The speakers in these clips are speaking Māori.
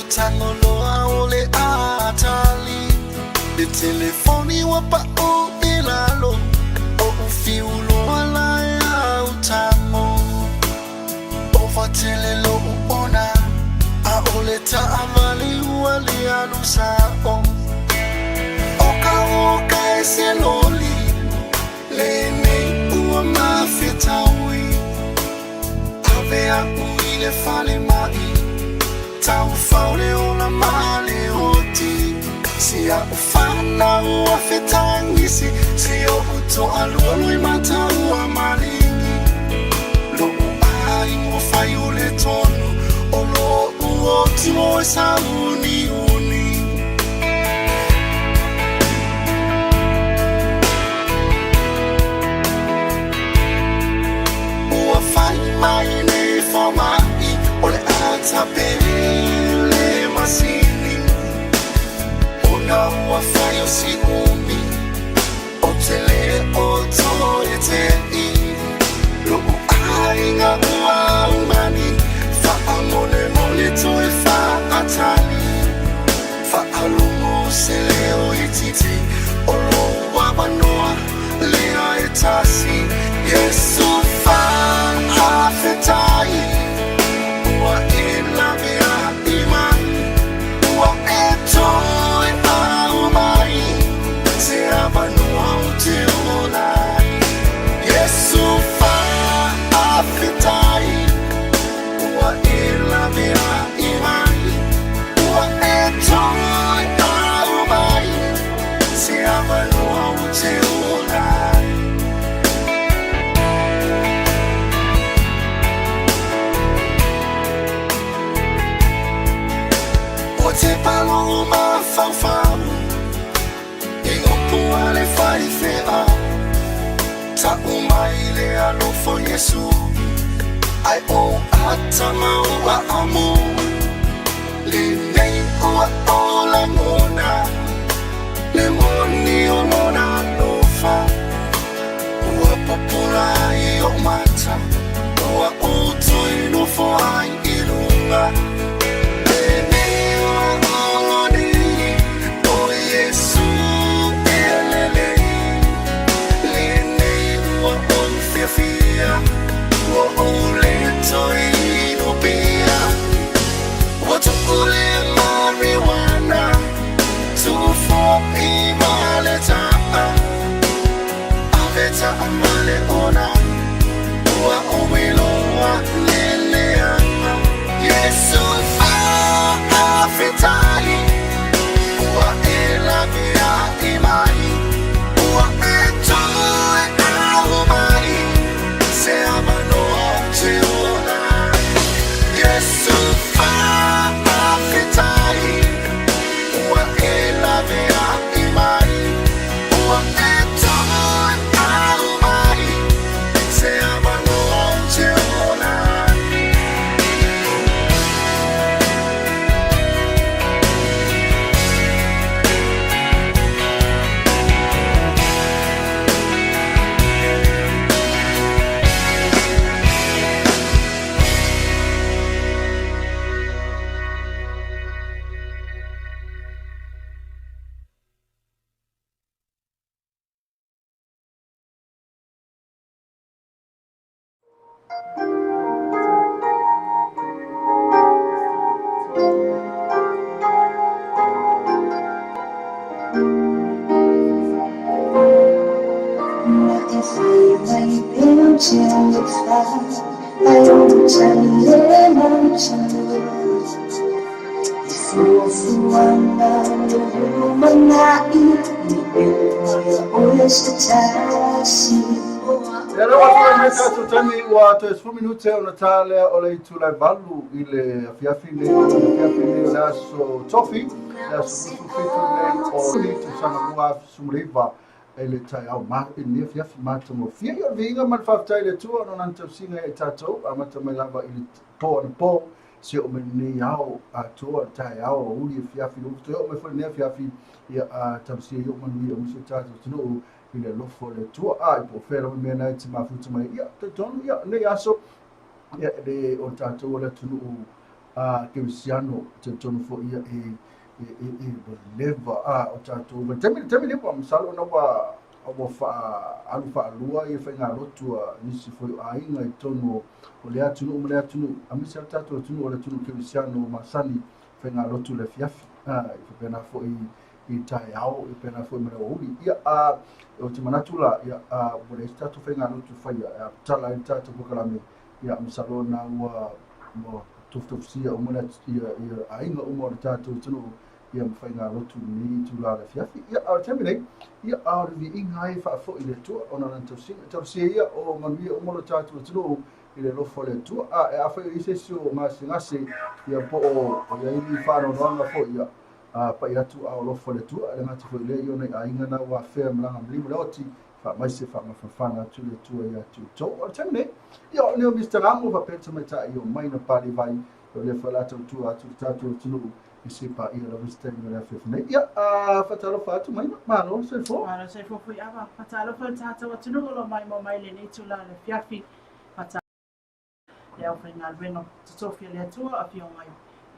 Tangoloa ole atali le telefoni wapa o ilalo o ufiulo ala ya utango o fatele lo ona a ole ta amali wali alusao oka ese loli le ne ua mafetawi avea uile fale mai Taufale ona male oti Sia ufana uafetangisi Sio uto alualu imata uamalini Lo uai mwafayule tonu Olo uoti moesa uni Uafai maine formai Ole atapele masini Ona uafayo si umi Otele oto etei Lo uainga ua umani Faamone mole toe faatani Faalumo seleo ititi Olo wabanoa lea etasi Yesu hafetai Ua elavea imani Ua etoe aumai Se abanua uteolai Yesu hafetai Ua elavea imani Ua etoe aumai Se abanua uteolai Te paloma faufau E opu ale fai fea Ta umaile alofo Yesu Ai o atama ua amo Le nei ua ola mona Le moni o mona lofa Ua popula I o mata Ua uto I nofo ai ilunga Fia o ole toi no bia what ole marijuana to for imaleta aveta amale ona wa omelo wa lelea Yesu afetali wa elavia imani wa etoe aumai Se amanoa teona Yesu afetai Ua elavea imani Ua etoe aumai Se amanoa teona Tami wa to 10 minute o Natale o le tula valu ile afiafi le laso Tofi laso fitu le o le sana mua sumriva ele tai au ma ni afiafi mata mo fia yo vinga mal faftai le tu no nan tafsinga e tato amata mai lava ile po se o meni au a tu tai au uli afiafi lo to me fo ni afiafi ya tafsi yo mani o se tato no ile lofo le tua ai po fera me na ti mafuta mai ia te tonu ia ne aso ia de o tatou le tunu ke visiano te tonu fo ia e leva o tātou ma temi le pa masalo na wa fa alu fa lua i fa nga lotu nisi fo ainga i tonu o le atunu amisa tātou tunu o le tunu ke visiano masani fa nga lotu le fiafi i pena fo i tai au i pena fo mera uli ia o te manatula ia o le tātou fa nga lotu fa ia tala i tātou pokalame ia masalo na ua mo tofsia o mona ia ainga o mo tātou tunu ia mawhainga lotu ni tula le fiafi ia au temine ia au vi ingai fa fo i le tua ona na tausia ia o manuia o mo tātou tunu i le lofo le tua e a whai i se sio ngase ia po o ia ili whāno noanga fo ia pa i atu au lofo le tua le ngati fo i le iona i ainga na wa whea mlanga mlimu le oti mai se fa mafafanga tu le tua ia tu to o temine ia o neo Mr. Ramo fa peta mai ta i o mai na pali vai o le falata tu atu tātou tunu i se pa ia la vista i le fefne ia fatalo fatu mai malo se fo fui ava fatalo fa tātou tunu lo mai mo mai le nei tula le fiafi fatalo le au whainga alweno Tofi le atua a fio mai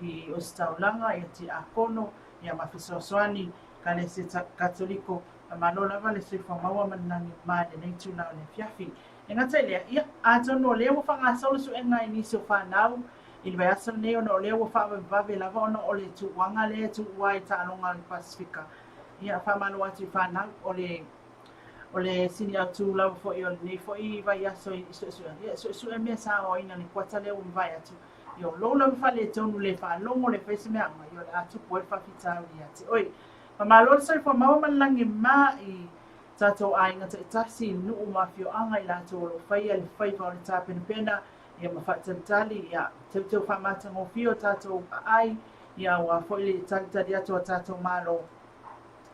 i o staulanga i ti a kono i a mafisosoani ka le se katoliko malola vale se fa maua manani mai nei tula le fiafi e ngata ile ia atono le mo fanga solo su enga ni so fa nau i le asa nei ono le mo fa vave lava ono o le tu wanga le tu wai ta longa le pasifika ia fa manu atu fa nau o le sini atu lava fo i o nei fo i vai aso i so e me sa o ina ni kwata le vai atu io lola fa le tonu le fa longo le pesi me anga io atu po fa fita ri ati oi malol sai fo maua malangi mai tatou ainga te tasi nu mafio anga ila to lo fai al fai fa le tapena pena ia mafatantali ia te fa mata ngo fio tatou ai ia wa fo le tanta dia to tatou malo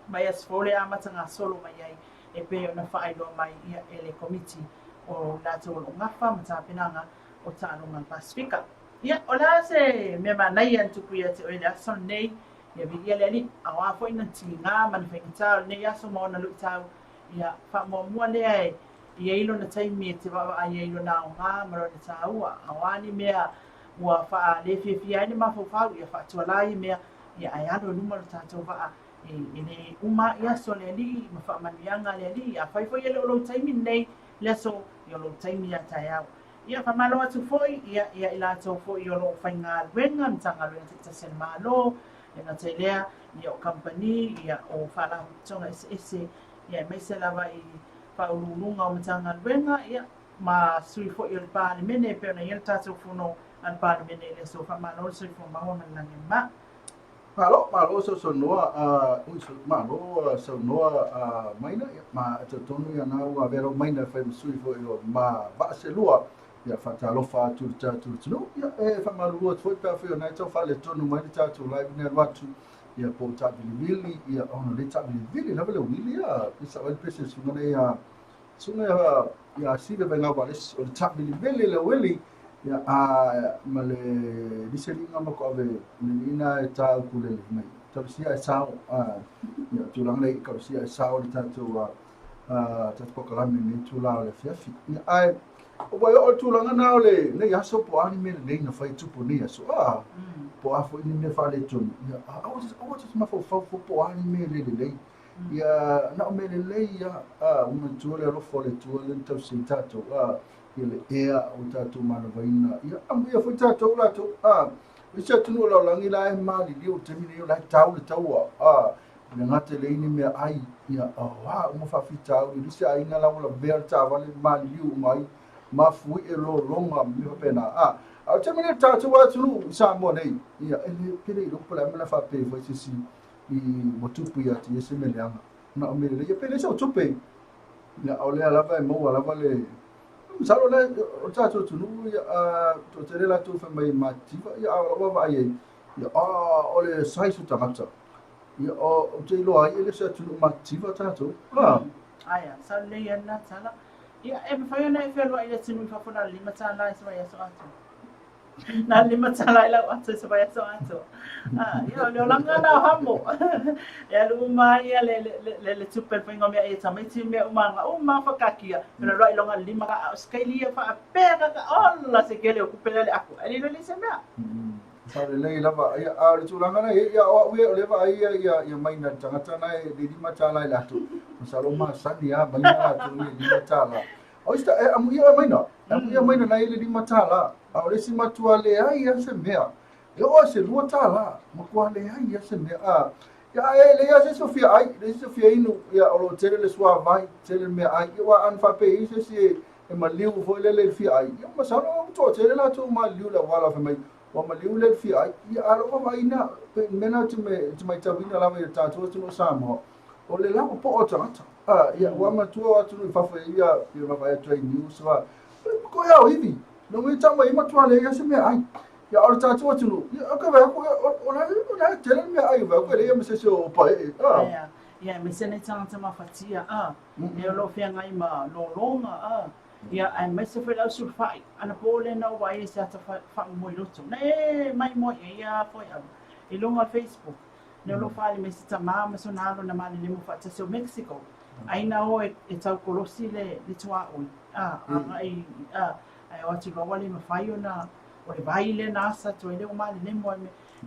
mai as fo le amata nga solo mai ai e pe ona fa ai do mai ia ele committee o la to lo ngafa mata pena nga o talo ngal pasifika ia ola se me manai antu kuia te oila sonei ia vigia le ali awa fo ina tinga man fengta ne ya so mona lu tau ia fa mo mo le ai ia ilo na taimi te va ai ilo na nga maro le tau awani mea wa fa le fi ai ma fo fa ia fa tu lai mea ia ai alo numero tatu va ine uma ia so le ali ma fa manianga le ali ia fa fo ia lo taimi nei le so ia lo taimi ia taiau ia fa malo atu foi ia ila to foi ia lo fainga wenga mtanga lo te sen malo na telea ia o company ia o fala tonga ese ia me se lava i fa ulunga o mtanga wenga ia ma sui fo il pa ni mene pe na ia tatu funo al pa ni mene le so fa malo sui fo ma ho na ma malo so noa malo so noa maina ma te tonu ia na ua vero maina fa sui fo ilo ma ba se lua ia fatalofa tu tunu ia fa malu foi pa foi na to fa le tonu mai tatu live ne watu ia po tabilivili ia ona le tabilivili na vele wili ia isa wal pese sunga ia sive venga vale o tabilivili le wili ia male diselinga ma ko ave nina e ta ku le mai sia e sao ia tu lang le ka sia e sao le tatu tatu ko kalame ni tu la le fiafi ia o vai o tulanga na ole nei aso po anime nei na fai tupu ni aso po afo ni ne fa le tun ia o te ma fo po anime le nei ia na me le ia uma tule ro fo le tule tau sintato ia le ea o tatu mana vaina ia am ia fo tatu la to isa tunu lo langi la e ma di o te mini la tau le tau na ngate le ni me ai ia uma fa fita o disa ai ngala la verta vale ma di o mai ma fui e lo longa mi fa pena au te mene tatu wa tunu sa mo nei ia ele pele lo pala mena fa pe foi si i motupu ia ti ese me leanga na o me le ia pele so tupe ia o le ala vai mo ala vale sa lo le o tatu tunu ia to te la tu fa mai mativa ia o va ia ia o le sai su tamata ia o te lo ai ele sa tunu mativa tatu aya sa le ia na sala ia e me fai na e felo ai le tinu fa fona lima tala e vai so ato na lima tala ila ato se vai so ato ia le langa na hamo e lu mai le super fingo me e tamai ti me uma fa kakia na rai longa lima ka skailia fa pega ka olla se kele o kupele aku ali no le se me Sabe lei lava ia a le tulanga na ia o we o leva ia mai na tangata na e di matala la tu. Masalo ma sani a mai na tu di matala. O ista e amu ia mai na. Amu ia mai na ile di matala. A le si matua le ai ia se mea. E o se lua tala. Ma kwa le ai ia se mea. A ya e le ia se Sofia ai, le Sofia inu ia o lo tele le sua vai, tele mea ai. Ia wa an fa pe i se e ma liu foi le fi ai. Ia masalo to tele la tu ma liu la wala fa mai. Wa maliu le fi ai ia alo wa ina mena tu mai tawina la mai tatu tu samo o le la po o tata ia wa ma tu o tu fa fa ia ma vai tu news wa ko ia hivi no me tama ima tu ale ia se me ai ia o tatu o tu ia ka va ko o na tele me ai va ko le ia me se o pa ia me se ne tanga ma fatia e lo fia ngai ma lo longa ia ai mai se foi sul fai ana pole na wai se ata fa mo loto ne mai mo ia foi e longa Facebook ne lo fai me se tama ma sonalo na mali le mo fa se Mexico ai na o e tau kolosi le tua o ai ai o tu wale ma fai ona o le vai le nasa tu le o mali le mo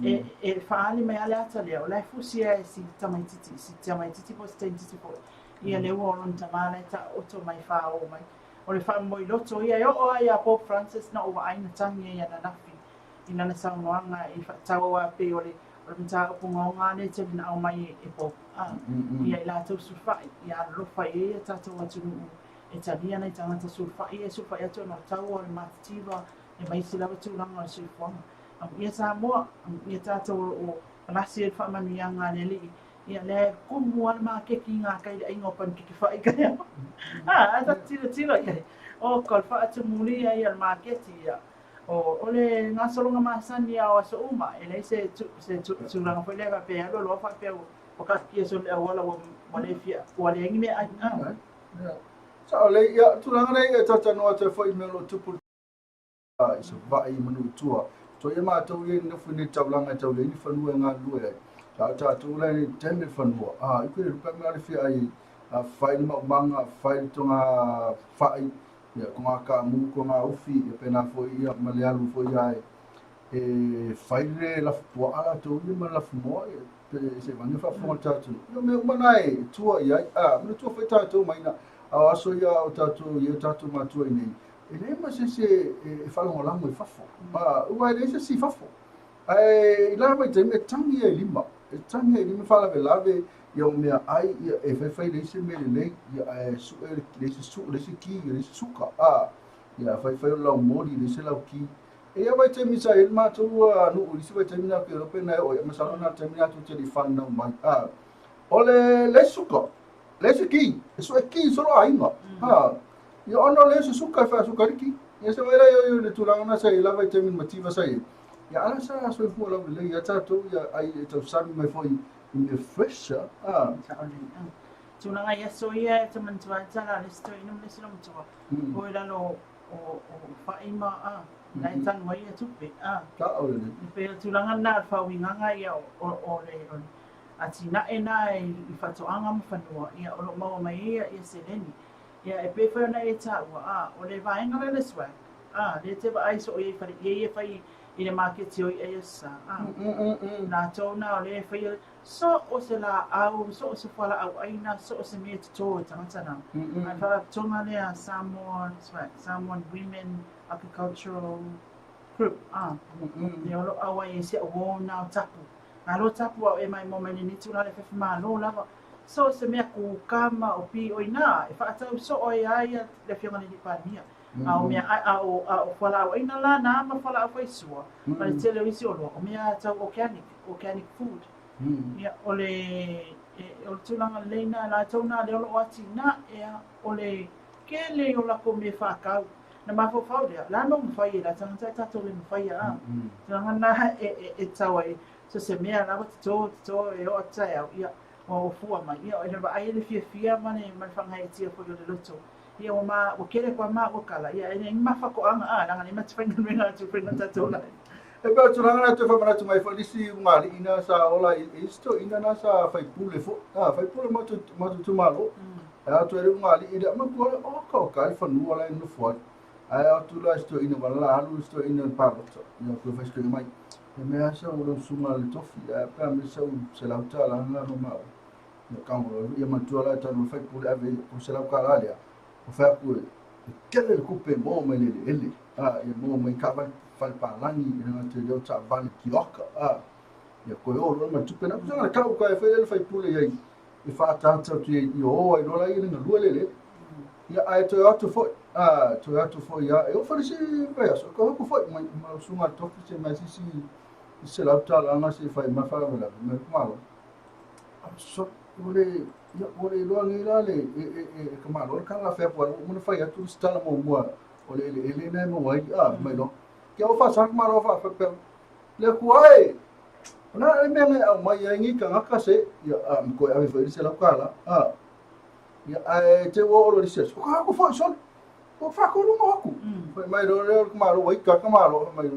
e fa ali me ale ata le o la fusia si tamaititi po stentiti po ia le o non tamale ta o to mai fa o mai o le wha moi loto ia o ia Pope Francis na ua aina tangi ia na nafi ina na saunoanga i whatawa a pe o le mta upunga o ngane te vina au mai e Pope ia i la tau sulfai ia lofa ia tatou atunu e tania na i tangata sulfai atu na tau o le matativa e mai si lava tūranga o sulfuanga ia sa mua ia tatou o palasi e whamanuianga le li ia le kumu al ma ke ki nga kai ai ngopan ki fai kai ata tira ia o kol fa atu muli ia al market ia o le nga solonga masani ia o so uma ele se ranga foi leva pe lo fa pe o ka ki so le wala o le fia o le ngi me ai so le ia tu ranga nei tata no te foi me lo tupu so vai manu tua to ia ma to ia no funi taulanga tau le ni fanu nga lue ta tu le teme fanua i ku rupa me le fi ai fai ma manga fai tonga fai ya ko ka mu ko nga ufi e pena foi ia malealu foi ai e fai le la po ala to ni ma la mo pe se vange fa fo ta tu no me manai tu ia me tu foi ta tu mai na so ia o ta tu ma tu nei e le ma se e fa lo la mo fa fo ua le se si fa fo ai la mai te me tangi e lima e tangi ni me fala velave ia mea ai ia e fai le se me le ia su le se ki le suka ia fai la mori le se la ki e ia vai te misa e ma tu no uli se vai te mina ke ro pena o ma sa na te mina tu te di fan no mai o le suka le se ki so e ki so ai no ia ono le se suka fa suka ki ia se vai la le tulanga na sai la vai te min motiva sai ia ala sa so fu la le ia tato ia ai e tau sami mai foi in fresh tuna ia so ia te man tua tala le sto inu le sino tua o ila no o faima na tan mai tu pe ka o le pe tulanga na fa winga ia o le atina ena i fatoanga mo fanua ia o mo mai ia se leni ia e pe fa na e ta o le vaenga le swa le te vai so ia fa ia fa i le market o ia sa na tona o le fa so o se la au so se fala au aina so se me to tana ai fa tona le someone women agricultural group ne o au ai se o na tapu na lo tapu e mai mo meni ni tula le fa ma lo lava so se me ku kama o pi o ina e fa tau so o ai le fiona ni pa mia au mea au fala au ina la na ma fala au fai sua ma le televisio o mea tau organic food ia ole tulanga leina la tona le o ati na ia ole kele o la ko me fa kau na ma fo fa la no me fai la tanga tato le me fai tulanga na e tau ai so se mea la to e o tsai ia o fua mai ia ele va ai le fia mane ma fanga e tia fo le loto ia o ma o kere kwa ma o kala ia ene ma fa ko anga langa ni ma tfenga menga tu fenga tatola e ba tu langa tu fa mana tu mai folisi ngali ina sa ola isto ina na sa fai pule fo fai pule mo tu malo tu ere ngali ida ma ko o ka fa nu ola no fo ai tu la isto ina wala alu isto ina pa ia ko fa isto mai me asa o sunga le tofi pa me sa se la tala nga no ma ya kamo ya matua ta no fai pule ave o se la kala le o fa ku kele ku pe mo me le ele ya mo me ka va fal pa langi na te yo ta van ki oka ya ko yo lo ma tupe na sa ka ko fai pule ya i fa ta ta tu i o ai no la i na lu le ya ai to yo to fo ya eu fa si va so ko fo ma sunga tofi se ma si se la tala anga se fai ma fa la me malo so ole lo ngi la le ka malo ka la fe po mo fai atu stala mo ole na mo wai mai no ke o fa sa ma ro fa pe le kuai na me me mai ngi ka ka se ya ko ave foi se la kala ya te wo lo se ko fa so ko fa ko no mo ku mai ro ka malo wai ka malo mai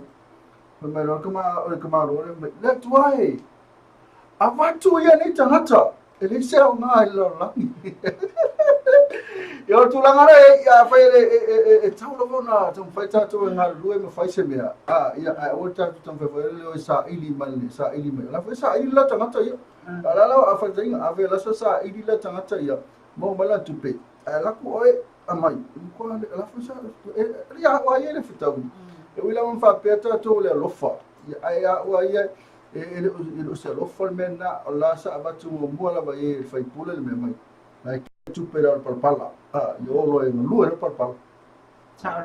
Pemelo kemaro le tuai. Avatu ya ni tangata. Elisa nga ilo langi. Yo tulangara ya fai e taulo bona tum fai tatu nga lue me fai se mea. Ya o tatu tum fai le sa ili mal. La fai sa ili la tangata ya. La fa zinga ave la sa ili la tangata ya. Mo mala tupe. La ku oi amai. Ko la fa sa ya wa ye le fitawu. Wila man fa peta to le lofa ya wa ya e se lofa mena la sa abatu mo la ba ye fai pula le mai ai tu pera par pala yo lo e lu e par pala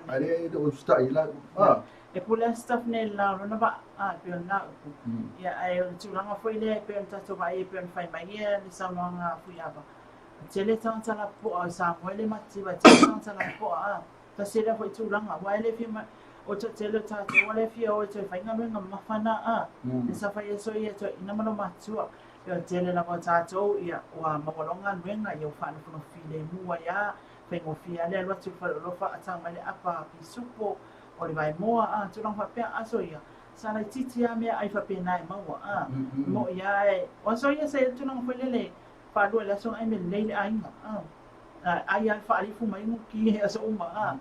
ai de o sta ila e pula stuff ne la no ba pe na ya ai tu langa foi le pe ta to ba e pe fai mai ye ni sa nga fu ya ba tele tan la po sa mo le mati ba tan la po ta se le foi tu langa wa le fi o te tele tātou wale fia o te whainga menga mawhana e sa whai e so ia to ina mano matua e o tele la mo tātou ia o a mawalonga nuenga i o whana whana while mua ia whaingo fia lea lua tu whalofa a tanga le apa pi supo o le vai moa turang whapea aso ia sa lai titi a mea ai whapea nai maua mo ia e o so ia sa ia tunang whailele whalua le aso ai me leile ainga ai ai whaarifu mai mo ki aso uma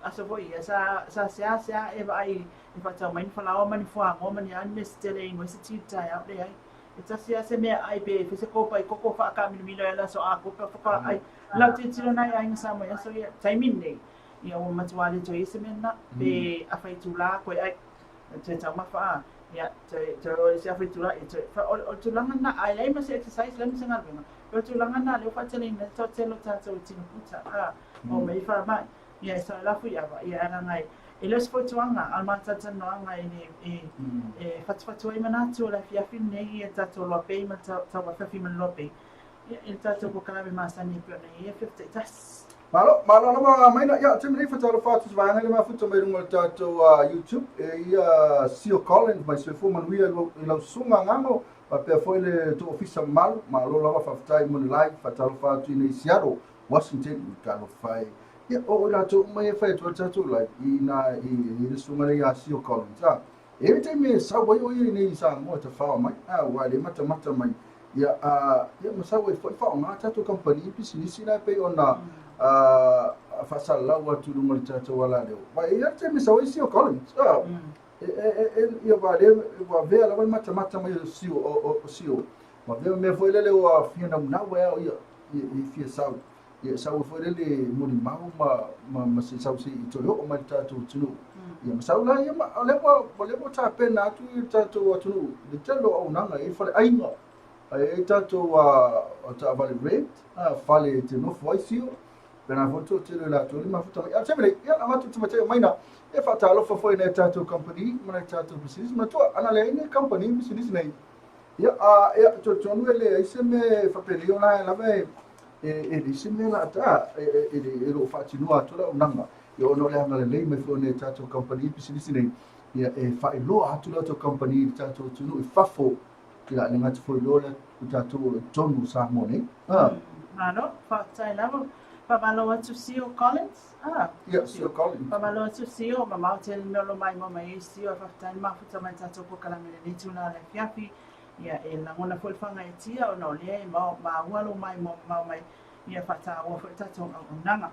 aso voi sa sea e vai e whatau mai whalawa mani whaango mani ane stele ingo se titai au le ai e tasia se mea ai pe fese kopa i koko whaaka minimino e la so a kopa whaka ai lau te tiro nai ai ngasa mai aso ia taimin nei ia o matuale to ese mena pe a whai tula koe ai te tau mawha ia te o se a whai tula o tulanga na ai lai ma se exercise lai ma se ngarwenga o tulanga na leo whatele na tau telo tātou tino puta o mei whara mai ia e sa lafu ia wa ia ana ngai e leo se whatuanga al mātata noanga e whatuwhatua i manatu o la fiafi nei e tātou LOABAY ma TAUAFIAFI ma LOABAY ia e tātou kokarawe māsani pio nei ia 50 tas Malo nama maina ya te mri fatalo fatu vanga le mafuta mai runga tātou YouTube ia Sio Collins mai se fu manuia lo sunga ngamo pa pe foi le to ofisa malo lava fafutai mun live fatalo fatu nei Seattle Washington ka lo fai ia o la to mai fai to tātou live ina i sunga ia Sio Collins e te me sa wai o nei sa mo te fa mai wa le mata mai ia masa wai foi fa nga tātou company business ina pe ona fasala watu lumali tātou wala leo. Vai ia te misa wai Sio Collins. Ia vale wa vea la mata mai Sio. Wa vea me foi lele o fia na mnawa ia fia sau. Ia sau foi lele moni mau ma se sau se to yo ma tātou tunu. Ia masau la ia ma lewa ta pena atu tātou tunu. Le telo au nanga e fale ainga. E tātou ta vale rate fale te no foi Sio. Pena foto te la to ma foto ya temele ya amatu te mate maina e fa talo fa foi na tattoo company mana tattoo business ma to ana le ni company business nei ya to no le ise me fa pelio na la ve e ise me la ta e lo fa tinu a to la unanga yo no le ana le me fo na tattoo company business nei ya e fa lo a to la to company tattoo tinu e fa fo ya le ngati fo lo le tattoo tonu sa mo nei no fa tai lava Pamalo atu Sio Collins? Sio Collins. Pamalo atu Sio, mamau te melo mai mama e Sio, whakatani mafuta mai tātou pokalame le tuna le fiafi. Ia e langona whanga e tia o no lea ma walo mai mau mai ia whata ua tātou au nanga.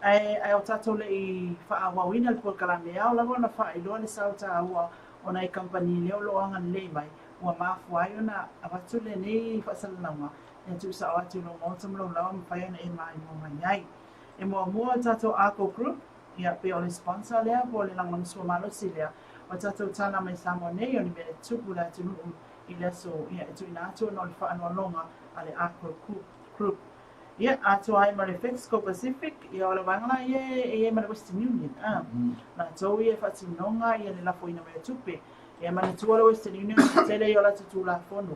Ai o tātou le I whaawawina le pokalame au langona wha I loa le sau tā ua ona I company leo loanga le mai ua mafuai ona avatu le nei whaasalananga e tu sa atu no ngota mlo lawa mwhai ona e mai mo mai ai e mua tato ako group ia pe o le sponsor lea po le langa msua malo si lea o tato tana mai samo nei o ni mele tupu la tunu I le so ia e tu ina atu no le whaanua longa a le ako group ia atu ai ma le Fexco Pacific ia o le wangala ia ma le Western Union na tau ia whatinonga ia le lafo ina mai tupe ia ma le tua le Western Union tele ia la tutu la fono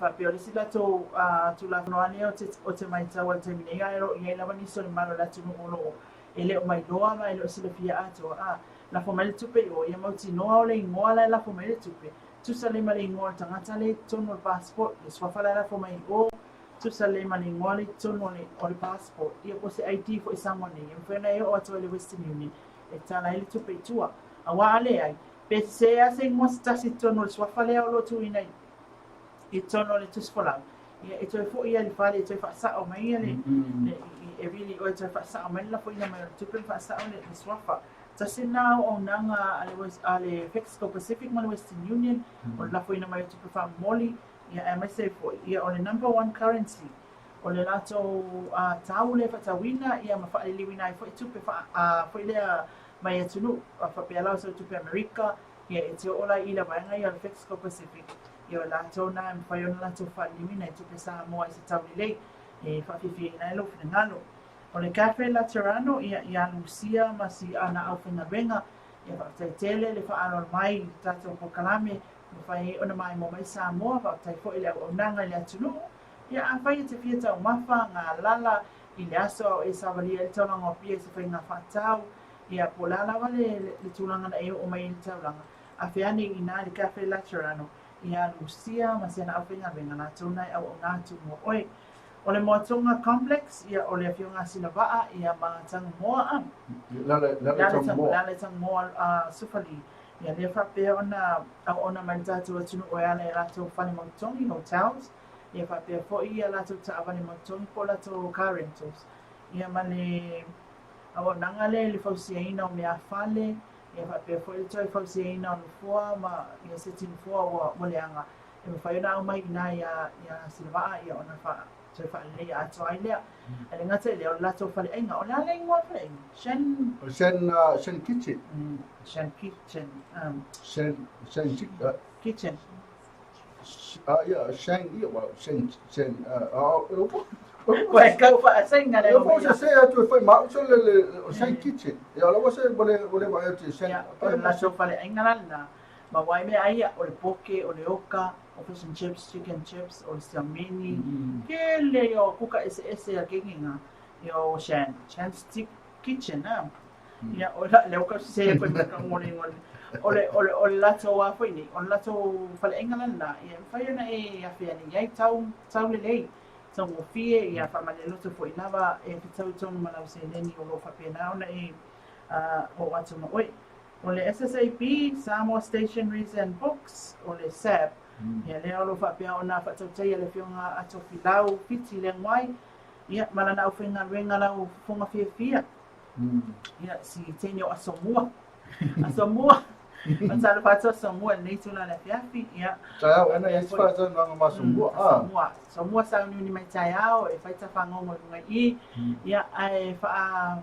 whapio le sila tu la fono ane o te mai tau al terminea ia la wani so le malo la tunu olo ele o mai loa mai lo sila fia atu la fo mai le tupe o ia mauti noa o le ingoa la fo mai le tupe tu sa le mali ingoa tangata le tono le passport le swafala la fo mai o tu sa le mali ingoa le tono le passport ia po se ID fo isamone ia mwena e o atu le Western Union e tala ele tupe tua awa ale ai pe se ase ingoa stasi tono le swafala o lo tu ina I tono le tusfola ia e toi fo ia le fale e toi whaasa o mai ia le e really o e toi whaasa o mai la fo ina mai tupe whaasa o le swafa tasi nao o nanga ale Fexco Pacific ma le Western Union o la fo ina mai tupe wha moli ia e mai se fo ia o le number one currency o le lato tau le whatawina ia ma whaaliwina ai fo I tupe fo ilea mai atunu whapealau sa tupe Amerika ia e te ola I la vaenga ia le Fexco Pacific ia la tona me fai ona la to whaaliwina I tupe sa moa I se tau lei e whawhiwhi ina ilo whingalo o le Cafe Laterano ia Lucia ma si ana au whingarenga ia whaktai tele le whaano mai tato po kalame me fai ona mai mo mai sa moa whaktai fo ile au nanga ile atunu ia a whai te fia tau mafa ngā lala I le aso e sawalia le taulanga o pia se whai ngā whatau ia po lala wale le tūlanga na e o mai le taulanga a whiani ina le Cafe Laterano ia Lucia ma si ana au whingarenga nā tūnai au ngā tūmo oe o le Moatonga Complex ia o le awhionga Sinawaa ia ma tangu moa lale tangu moa sufali ia le whapea ona mai tātou atunu o ale rato whani Moatongi hotels ia whapea fo ia rato ta awani Moatongi po rato car rentals ia ma le awa nangale le fausiaina o mea whale ia whapea fo ile toi fausiaina o le fua ma ia setini fua o leanga ia me whaiona au mai ina ia Sinawaa ia ona wha so fa le ato ai le ale ngata le o lato fa le inga o la le ngwa fa Shen kitchen Shen kitchen kitchen yeah Shen Wai kau fa senga le eu vou ser tu foi mal so le Shen kitchen e ela você vole vai te Shen la so fa le inga la ma wai me ai o le poke o le oka o fish and chips, chicken chips, o siamini. Ke le o kuka ese a kenginga. Yo Shan's kitchen ia o le oka se ko ka ngoni ngoni. O le lato wa foini, o lato fale engala ia faiona e afiani ai tau le lei. Tau mo fie ia fa male loto foi lava e tau tonu malau se neni o lo fa pena ona e o atu mo oi. O le SSAP, Samoa Stationeries and Books, o le SAP, ia lea olo whapea o nā whatautai le whionga a Tofi lau piti le ngwai, ia malana au whenga renga lau whonga fia. Ia si tene o Asamoa. Matalo whātua Samoa nei tuna le whiawhi, ia. Tai au, ena e whātua ngā ngā Samoa. Samoa sa uniuni mai tai au, e whaita whangongo runga I, ia ai wha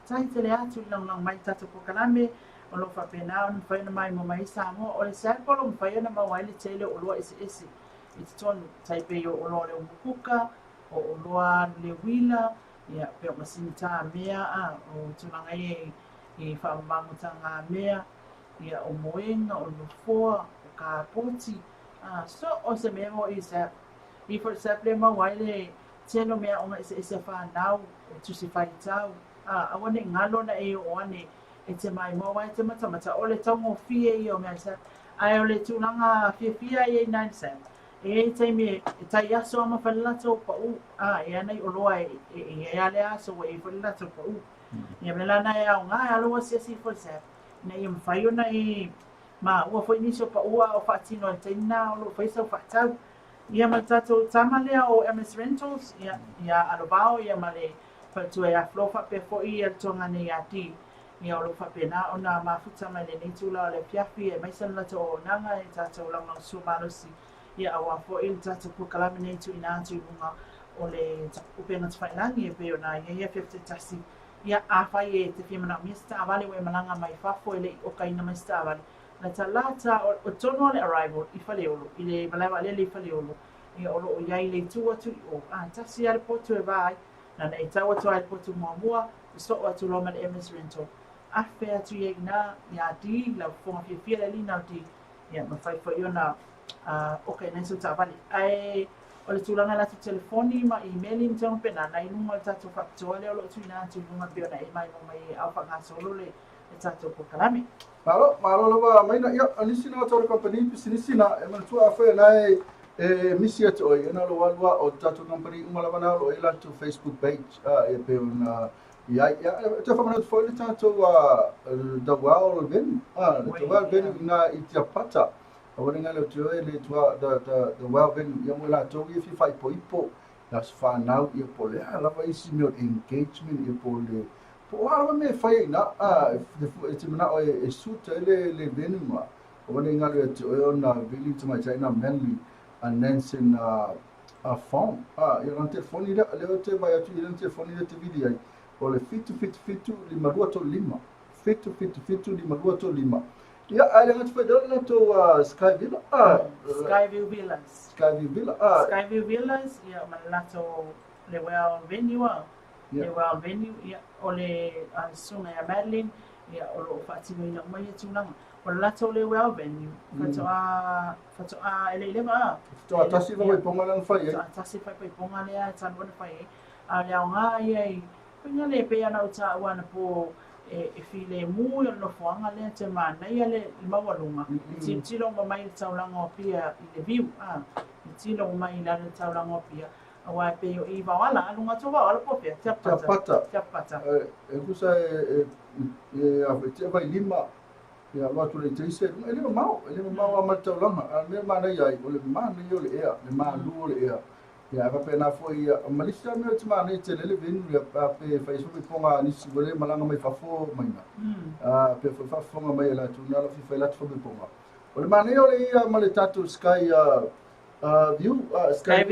tai te le atu lang mai tata po kalame, o lo whapena o whaina mai mo mai Samoa, o le sēpolo mo whaina mawai le tele o loa ese. I te tonu taipe o loa le umukuka, o loa le wila, ia pe o masini tā mea, o tunanga I whaamamuta ngā mea, ia o moenga, o lufoa, o ka poti. So o se mea mo I sep. I for sep le mawai le telo mea onga ese whanau, o tusi whaitau. Awane ngalo na e o ane, e te mai mawai te matamata. O le tongo fie I o mea sep. Ai o le tūlanga fia I e nine sep. E te me, e tai aso ama whalilato pa u. E anai o loa e ale aso e whalilato pa u. Ia me lana e au ngā aloa si for sep. Na ia mwhaiona ma ua foi niso pa ua o whaatino e teina o lo whaisa o whaatau. Ia ma tato tamalea o MS Rentals, ia alobao, ia ma le whautua e aflofa pe fo I al tonga nei a ti. ia o lo whapena o nā mafuta mai le nei tūla o le fiafi e maisan lata o nanga e tātou langa o sumalosi ia awa fo il tātou pukalami nei tu ina atu i munga o le upenga tawhailangi e peo nā ia fefte tasi ia awhai e te whiamana o mista awale o e malanga mai whafo e le o kaina mai sta awale na ta lata o tono le arrival i whaleolo i le malawa le whaleolo ia olo o iai le tu atu i o tasi ale potu e vai na nei tau atu ale potu mua so atu loma le MS Rental afe atu i egna ia di la fonga fia le lina o di ia mawhai fo i ona ok nei so ta awale ai o le tūlanga latu telefoni ma e-maili ni tau pena na inunga le tātou whakatoa le olo tu ina atu inunga pio na e mai mai au whakasolo le tātou pokalame. Malo lawa mai na ia anisi na tau company pisinisi na e man tua afe na e misi atu oi ena lo walua o tātou company umalawa na lo e latu Facebook page e peo na ia te whamanatu foi le tātou da wao venu le wao venu ina i tia pata o le ngale o te oe le tua the well venu ia mo la tau i fi fai po ipo la whanau i po le lava isi meo engagement i po le po ala me fai na e te mana o e suta le venu ma o le ngale o te oe o na vili te mai taina Manly a Nansen a phone i ran telefoni le o te vai atu i ran telefoni le te vidi ai o le fitu lima rua to lima fitu lima rua to lima ia ai ngata fai dole na to Skyville Skyville Villas Skyville Villas ia ma lato le well venue le well venue ia o le sunga ya Madeline ia o lo fatino ina mai tunanga o lato le well venue fatoa ele leva to tasi vai ponga lang fai tasi fai ponga le tan bona fai a le nga ia Pena le pe ana uta wana po e file mu no foanga le te mana ia le mawalunga tilo mai taulanga o pia i le viu tilo mai la le taulanga o pia awa pe yo i wala alunga to wala po pia tapata e kusa e a vai lima ia watu le trise ele mau ama taulanga a me mana ia o le mana yo le ea le ma lu le ea ia va pena foi malisia me te mana te le venu ia pe Facebook ponga ni si vole malanga mai fafo mai na pe fafo mai la tu na fi fa la tu ponga o le mana yo le ia male tatu sky view sky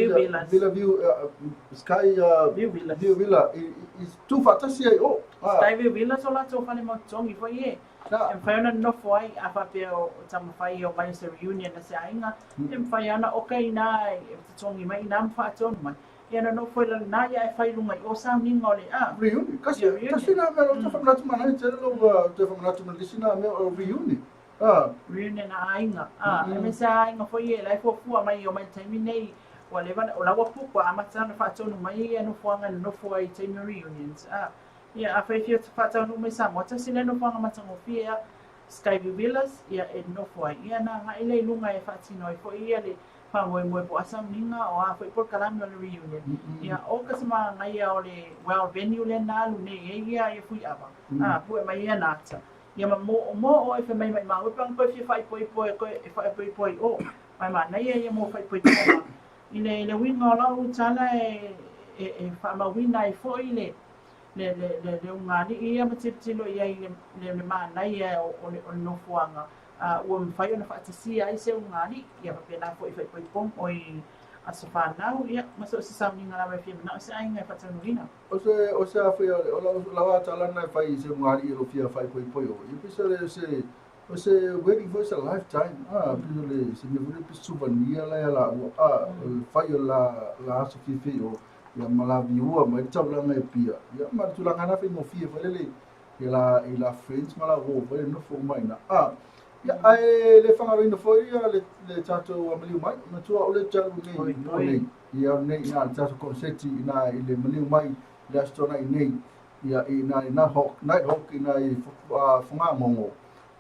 view villa is tu fatasi o sky view villa so la to fani mo tongi foi e fai ona no foi a fa pe o tama fai o mai se reunion na se ainga fai ana okay na e tongi mai na fa ton mai ia no foi la na ia fai lunga o sa ni ngole reunion kasi na me o fa na tu mana te lo te fa na tu lisina me o reunion reunion na ainga e me se ainga foi e la fo fu mai o mai time nei o le o la wa pu kwa amata na fa ton mai ia no fuanga no foi time reunions ia a fai fia tafata no mai sa mota sile no panga matango fia Skyview Villas ia e no foi ia na ha ile lunga e fati noi fo ia le pa mo po asam ninga o a foi por kalami le reunion ia o ka sama ngai o le well venue le na lu ne ia e fui aba pu e mai ia nata ia mo o e fe mai ma o pang po fia fai po e fai po o mai ma nai ia mo fai po ile le winga la u tala e fa ma wina e fo ile le ngani ia matitilo ia le mana ia o no fuanga o mfai ona fatasi ai se ngani ia pa pena foi pom oi asofana ia maso se samni ngala vai fi na se ai ngai fatanurina o se foi o la tala na fai se ngani o fia fai poi o e pisa se waiting for a lifetime pisa le se me vole pisa souvenir la fai la so fi o ia malavi ua mai taulanga e pia ia matulanga na fe mo fie falele ila friends mala ro vale no fo mai na ia ai le fanga no fo ia le tato amaliu mai matua o le talu nei ia nei na tato concept ina ile maliu mai le stona nei ia ina night hawk ina i funga mongo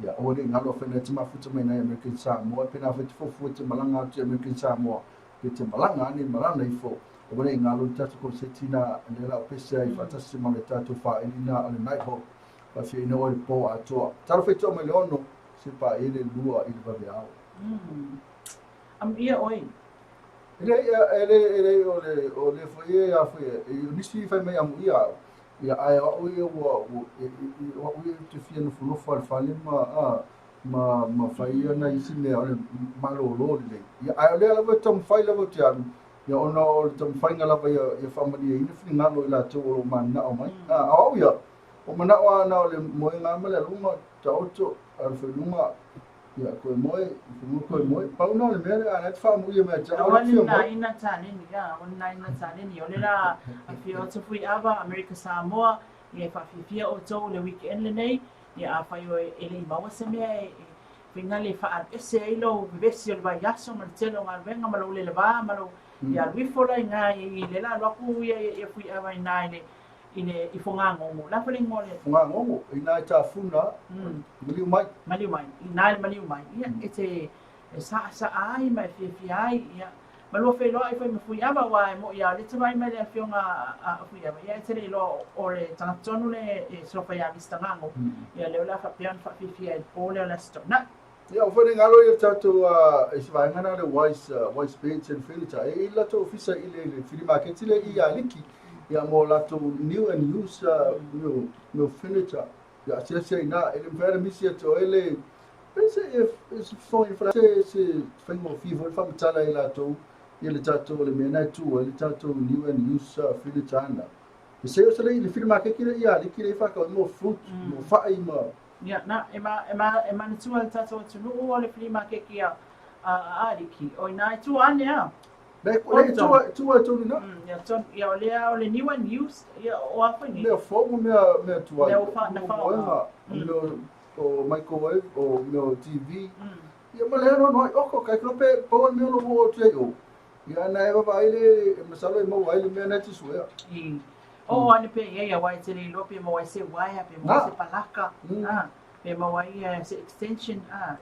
ia o le ngalo fe na tima futa mai na American Samoa pena fe fo te malanga te American Samoa te malanga ni malanga i fo o le ngalo tatu ko setina le la pesa i fatasi ma le tatu fa elina ale night hawk pa fi no le po ato taro fe to me leono se pa ele lua il va via am ia oi ele o le foi a foi e nisi fa me am ia ia ai o ia o ia te fia no fulo fale ma fai ana isi me ole malolo le ia ai ole la tam fai la te alu ia ona o tam fai ngala vai ia family ina fini ngalo ila te o mana o mai au ia o mana o na ole mo nga mele lunga ta oto al fe lunga ia ko mo pa no le mere ana te famu ia me ta o fio mo ina tani ni ya ona ina tani ni ole la a fio te fui ava America Samoa ia fa fia o to le weekend le nei ia a fai o ele maua se me finga le fa ese ilo vesi o vai aso ma telo ngal venga ma lo le va ma lo ia lui fola nga i le la lo ku ia fui ava ina ine I fonga ngongo la fele ngole fonga ngongo ina ta funa maliu mai ina maliu mai ia ete sa ai mai fi ai ia malo fe lo ai foi me fui ava wa mo ia le tvai mai le fionga a fui ava ia ete lo ore tana tonu le so fa ia vista ngango ia le la fa pian fa fi ai pole la stona ia o fele ngalo ia tatu se vai ngana le wise page and filter e la to ofisa ile fili market ile ia liki ia mo lato new and use no furniture ia se ina ele vera misia to ele pensa if for se fengo fivo fa mtala ila to ele tato le mena tu ele tato new and use furniture anda se o sele ile firma ke kile ia likile fa ka mo fruit mo fa ima ia na ema tu al tato tu no ole firma ke kia a liki o ina tu ania Back when tu no. Ya ole new and used ya o afani. Me fogo me tu. Na fa. O microwave o meu TV. Ya malero no oko kai klope po me lo mo tu yo. Ya na eva vai le masalo mo vai le me na ti suya. O ani pe ya vai te lo pe mo vai se vai pe mo se palaka. Pe mo vai se extension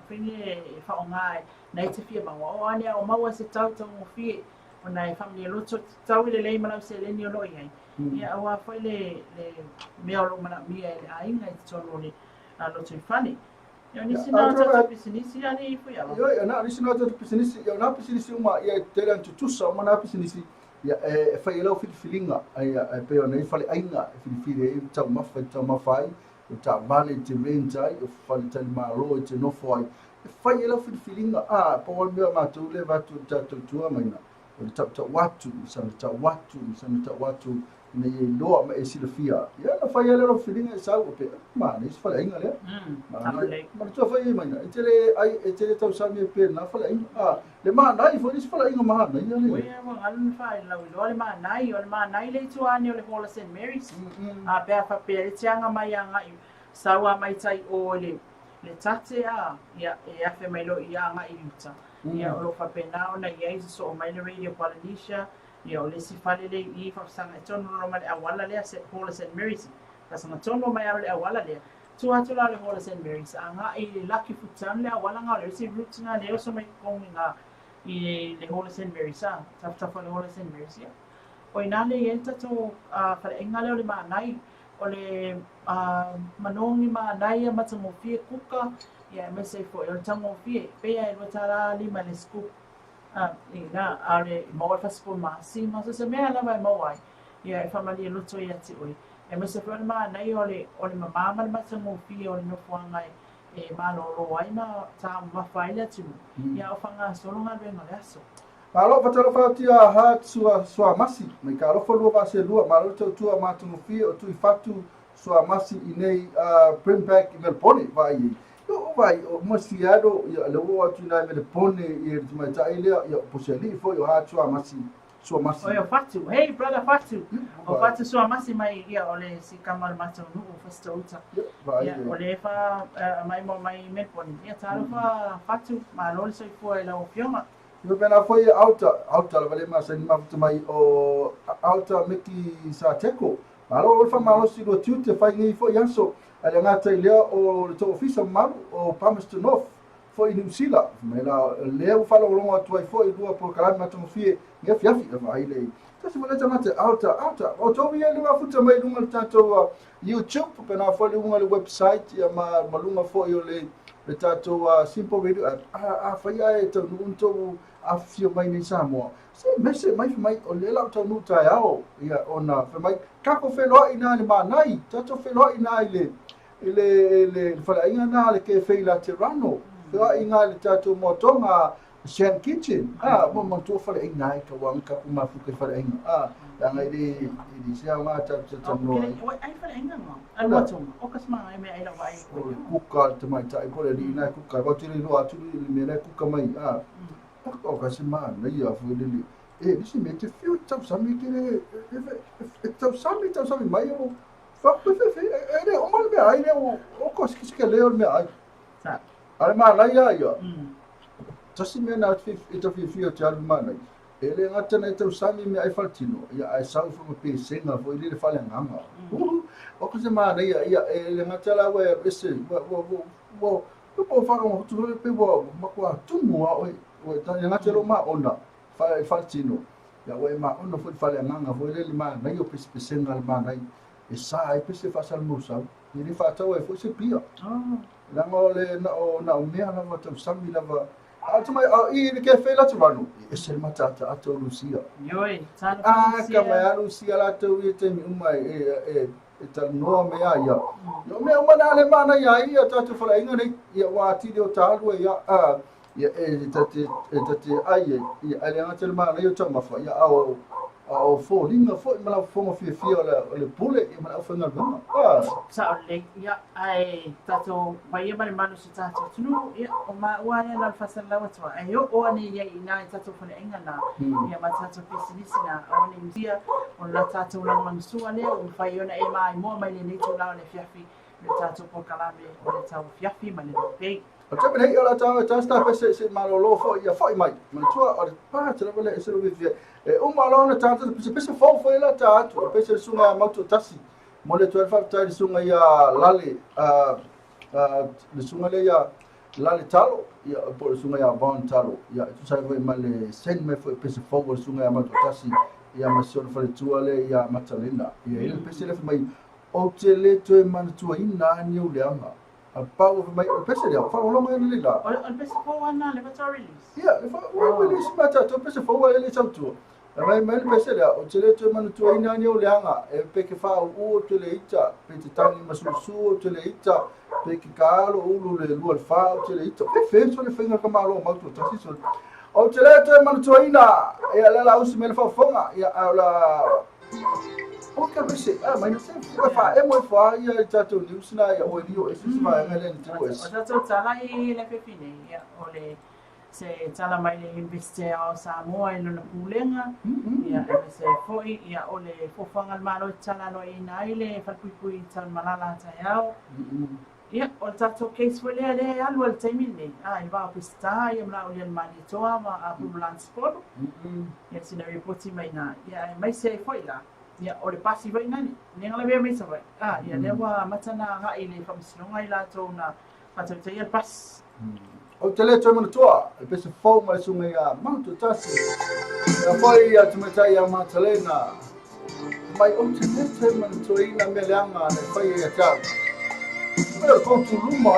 fini fa ongai na te fia ma o ani o maua se tau mo fie o na family lo tau le le mana se le ni o loi ai ia o foi le me o mana mi ai ngai tono ni lo tu fani yo ni sina ta business ani foi ava yo na ni sina ta business yo na business uma ia teran tu tusa mana business ia fai lo filinga ai pe o nei fale ainga fili tau mafai o ta vale te rentai o fale tal malo te no foi fai ela filinga po me ma tu le va tu tu mai na o ta watu sana ta watu ne lo ma esilfia ya na fai ela filinga sa o pe ma ne fai inga le ma tu fai mai na etele tau sa me pe na fai le ma nai fo is fai inga ma na ya le we ma alun fai lo le ma nai le tu ani o le Hall of St Mary's pe fa pe tianga mai anga sawa mai tai o le tate ia fe mai lo ia nga I Utah ia o fa pena ona ia so mai le radio Polynesia ia o le si fale le I fa sanga tono no mai awala le se Hall of St Mary's ka sanga tono mai le awala le tu atu la le Hall of St Mary's anga I le lucky futan le awala nga le si roots nga le so mai konga I le Hall of St Mary's ta fa le Hall of St Mary's ia o ina le enta to fa enga le ma nai o le manongi ma nai ma tamo fie kuka ia me se fo o tamo fie pe ia lo tara lima le scoop ina ale mo fa spo ma si ma se me ala vai mo ai ia fa mali lo to ia ti oi e me se fo ma nai o le mama ma tamo fie o no fo ngai ma lo ai ma ta ma fa ile tu ia o fa nga solo nga be no aso Alo patalo fatia ha sua masi me kalo fo lo va se lua ma lo tu ma tu fi o tu fatu sua masi inei bring back in Melbourne vai vai o masiado ia lo o tu na Melbourne e tu mai tai le ia poseli fo yo ha sua masi o yo fatu hey brother fatu o fatu sua masi mai ia ole si kamal mato no festa uta ia ole fa mai mo mai Melbourne ia talo fa fatu ma lo se fo e la fioma Yo pena foi alta la vale mas ni ma mai o alta meki sa teko. Malo o fa malo si do tu te fai ni fo yanso. Ale ngata ile o to ofisa malu o Palmerston North. foi New Zealand me la leu falo longa tu foi lua por kala ma tu fie ia fiafi vai le tasi mala tamate alta o to ia lunga futa mai lunga tato YouTube pe na foi lunga le website ia ma lunga foi le tato simple video a fai ai to nunto a fio mai ni Samoa se mese mai o le la to nuta ao ia ona fe mai kako felo ina le manai tato felo ina ile fala ina na le ke fe la Tirano fa inga le tato motonga Shen Kitchen mo to fala ina ka wang ka kuma fu ke fala ina yang ai di sia ma ta no ai fala ina no al motonga o kasma ai me ai la vai kuka te mai tai ko le ina kuka ba tiri no atu le me le kuka mai o ka se ma na ia fu le disi me te fio tau sami ke tau sami mai o fa fe ere o mal me ai le o ko ke le me ai sa ale ma la ia tasi me na ita fio te ale ma nai ele ngata na tau sami me ai faltino ia ai sau fu pe senga fo ile fale nganga o ko se ma na ia ele ngata la we ese wo fa no tu pe wo ma kwa tumu o ta ngata lo ma ona faltino ya we ma ona fo fale nganga fo ile ma na yo pe senga ma nai e sa ai pe se fa sal musa ni fa tau e fo se pia lango le na o mea na ma tau sami lava Tuma i ke fe la tuvanu e se matata ato Lucia. Yoi, tana Ka mai Lucia la tau i te mi umai e ta noa me ia. Yo me uma na le mana ia tatu fala inga nei ia wa ti de o talu ia ia tate ai ia ale anga te mana yo tama fa ia au fo linga fo mala fo mo fie le pule i mala fo ngal bama sa ole ia ai tato vai male manu si tato tunu ia o ma wa ia la fa la wa twa ai o ani ia ina tato fo inga na ia ma tato pisinisi na o ni dia o la tato la mansu ale o fa ia na e mai mo mai le ni tu la le fiafi le tato po kalame o le tau fiafi ma le pei o te nei ola ta sta pe se malolo fo ia fo mai ma tua o pa te la le se lo vivia o malona tata pe se fo la tatu pe se sunga mautu tasi mo le 12 ta sunga ia lale le sunga le ia lale talo ia po sunga ia bon talo ia tu sai voi male sen me fo pe se fo sunga ia mautu tasi ia ma so fa tua le ia matalena ia ile pe se le mai o te le tu man tua ina ni o le anga pau mai o pese dia fa lo mai le la o pese fo ana le va release ia le fa o release mata to pese fo wa ele sautu mai le pese dia o tele to manu to ina ni o le anga e pe ke fa o to le ita pe te tangi masusu to le ita pe ke kalo ulu le lu al fa o to le ita pe fe so le fenga ka malo ma to tasi so o tele to manu to ina e la usi me le fa fonga ia la o ka pese mai no se fa e mo fa ia tato news na ia o dio ese se vai ngale ni tu es o tato tala i le pepine ia o le se tala mai le investe o Samoa i lona pulenga ia e se foi ia o le fofanga al malo tala no i na ile fa kui tan malala ta yao ia o tato case foi le alu al taimine i va pista ia mla o le mani toa ma a ambulance sport ia sina reporti mai na ia mai se foi la ia o le pasi vai nani ne ngala be mai sa vai ia le wa matana ha ile fa msinga ila to na patata ia pas o tele to mo toa e pese fo ma sunga ia mantu tasi ia foi ia tumeta ia matalena mai o tele to mo to ina me leanga ne foi ia tau pero con tu luma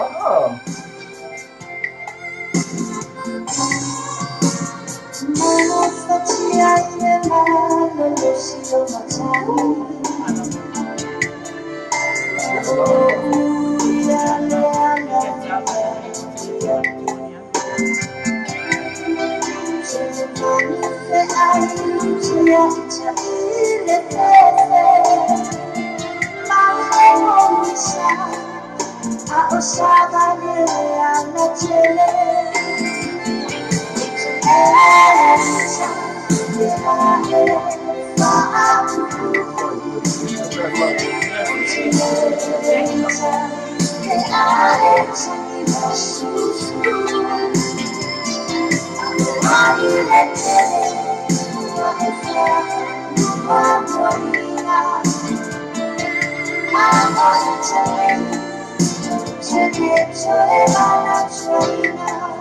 Mano fatia e mano lo si lo matani ya I'm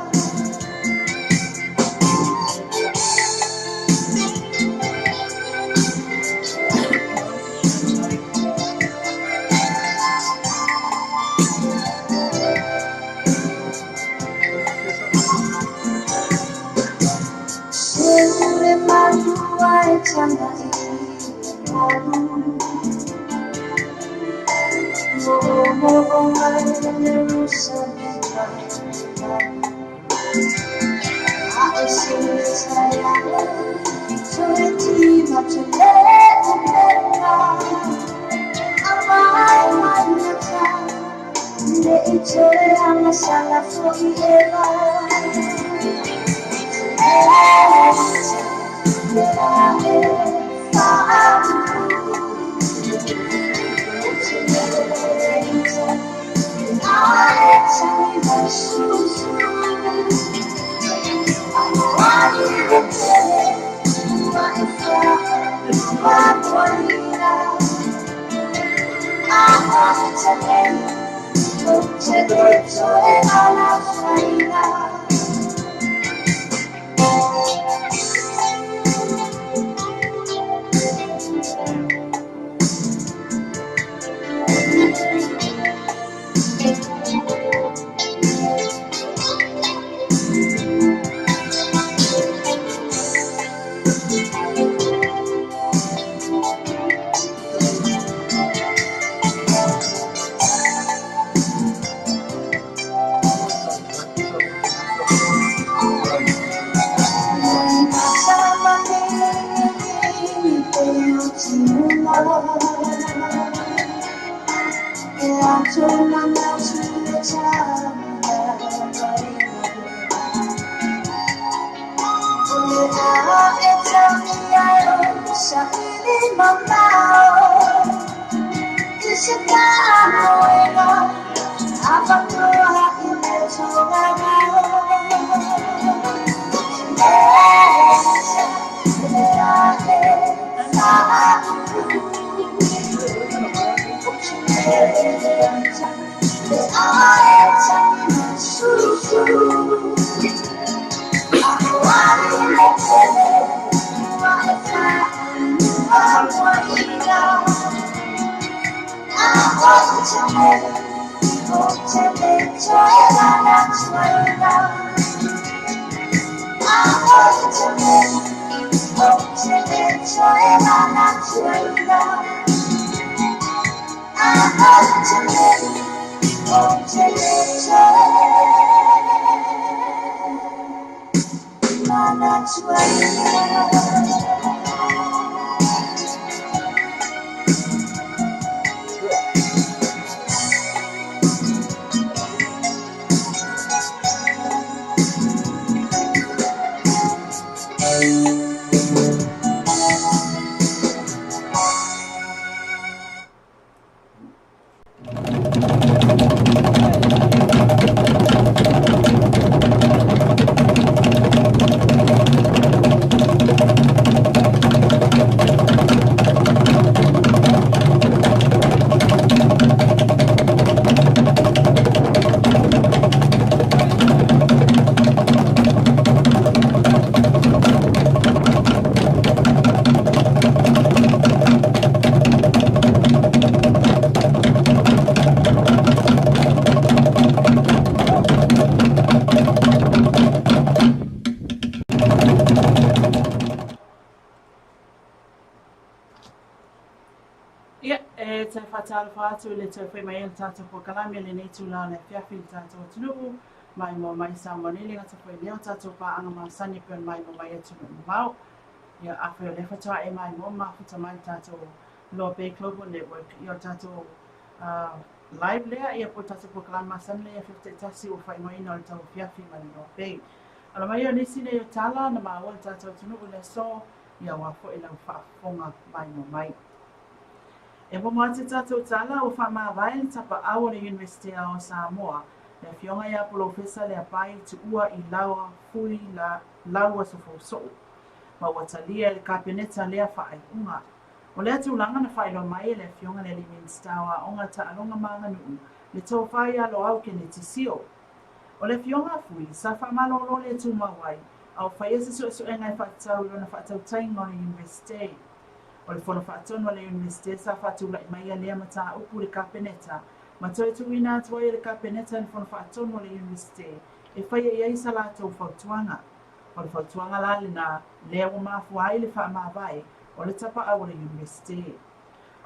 te whatala whātu le te whi mai tātou po kalami le nei tū la le whiawhi tātou tunuku mai mo mai sa monili ngata whi leo tātou pa anga ma sani pion mai mo mai atunu mau. Ia awhi o le whatoa e mai mo mafuta mai tātou LOABAY Global Network. Ia tātou live lea ia po tātou po kalami ma sani lea whiwte tasi o whai moina o le tau whiawhi mai LOABAY. Ala mai o nisi le o tala na maa o le tātou tunuku le so ia wafo e lau whaafonga mai mo mai. E po moate tātou tala o wha vai le tapa au le University o Samoa. Le fionga ia profesa le apai tu ua I laua fui la laua sofo so. Ma watalia le kapeneta lea whaai unga. O lea tu langa na whaelo mai le fionga le liminstawa onga ta alonga manga nuu. Le tau whai alo au ke ne tisio. O le fionga fui sa wha malolo le tu mawai. Au whai ese so e ngai whaatau lona whaatau tainga o le University. O le whono whaatono le University sa whaatula I mai lea mata upu le kapeneta. Ma toi tu ina atuai le kapeneta le whono whaatono le University. E whai e isa la tau whautuanga. o le fautuanga la le na lea ua mafuai le whaamawai o le tapa au le university.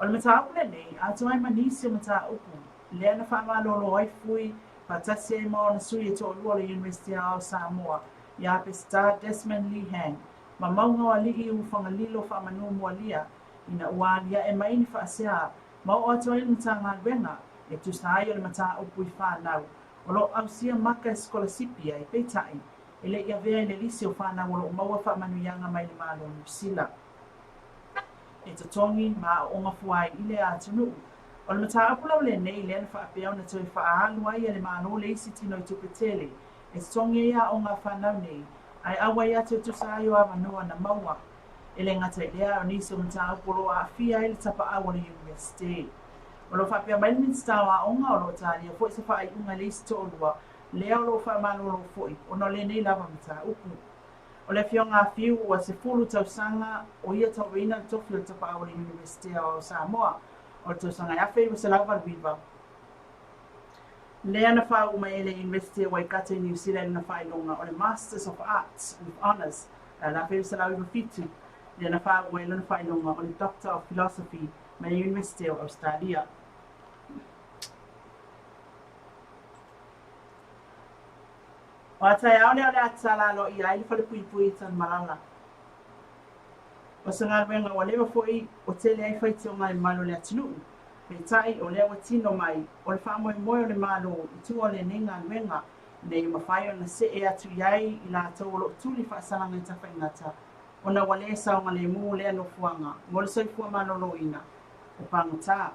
O le mata upu le nei, atu ai manisi o mata upu, lea na whaamalolo ai fui, patasi ai mao na sui e to o le university o Samoa, ia pe Star Desmond Lehan, ma maunga wa lii u whangalilo whaamanu mualia, ina ualia e maini whaasea, mau atu ai le mata ngā wenga, e tu sai o le mata upu I whanau, o lo au sia maka e skolasipia I peitai, e le ia vea le lisi o whanau o lo maua whaamanu ianga mai le malo New Zealand. E to tongi ma o mafuai I le atunu. O le mata apula o le nei le na whaapea o na toi whaalu ai le mano le isi tino I tupetele. E to tongi ia o ngā whanau nei, ai awa ia te tusai o awanua na maua. E le ngata lea o nisi o mata apolo a fia I le tapa awa le university. O lo whaapea mai minsta wa onga o lo taria, fo isa whaai unga le isi to olua, lea o lo whaamalo lo foi, o no le nei lava mata upu. O le fionga fiu ua se fulu tausanga o ia tauina le Tofi o le tapa au le University o Samoa o le tausanga iafe o se lava viva. Lea na whau mai le University o Waikato New Zealand na whailonga o le Masters of Arts with Honours la fe o se lava fitu. Lea na whau mai le na whailonga o le Doctor of Philosophy mai le University of Australia. O atai au leo le atala lo I ai le whale pui pui tan malala. O sa ngā wenga o lewa foi o tele ai whaiti o ngai malo le atinu. Pei tai o lewa tino mai o le whamoe moe o le malo I tu o le nenga wenga nei mawhai o na se e atu iai I la tau o lo tuli whaasaranga I tawha ingata. O na wale sa o ngā le mu lea no fuanga. Ngole soi fua malo lo ina. O pangata.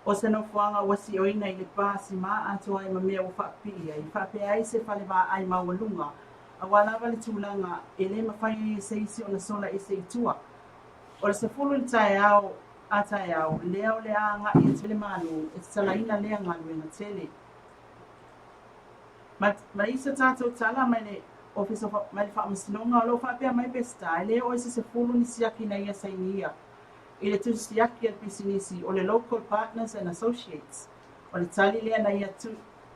O se no fuanga wasi oina I le pāsi maa ato ai ma mea o whaapia I whaapea ai se whale wā ai mawalunga a walawa le tūlanga e le mawhai e se isi o na sola e se itua. O le se fulu le tae au a tae au lea o le a nga I tele manu e salaina lea nganu na tele. Ma isa tātou tala mai le office of mai le whaamasilonga o lo whaapea mai pesta e le o isi se fulu ni siaki na ia sainia. I le tusiaki al pisinisi o le local partners and associates. O le tali lea na ia tu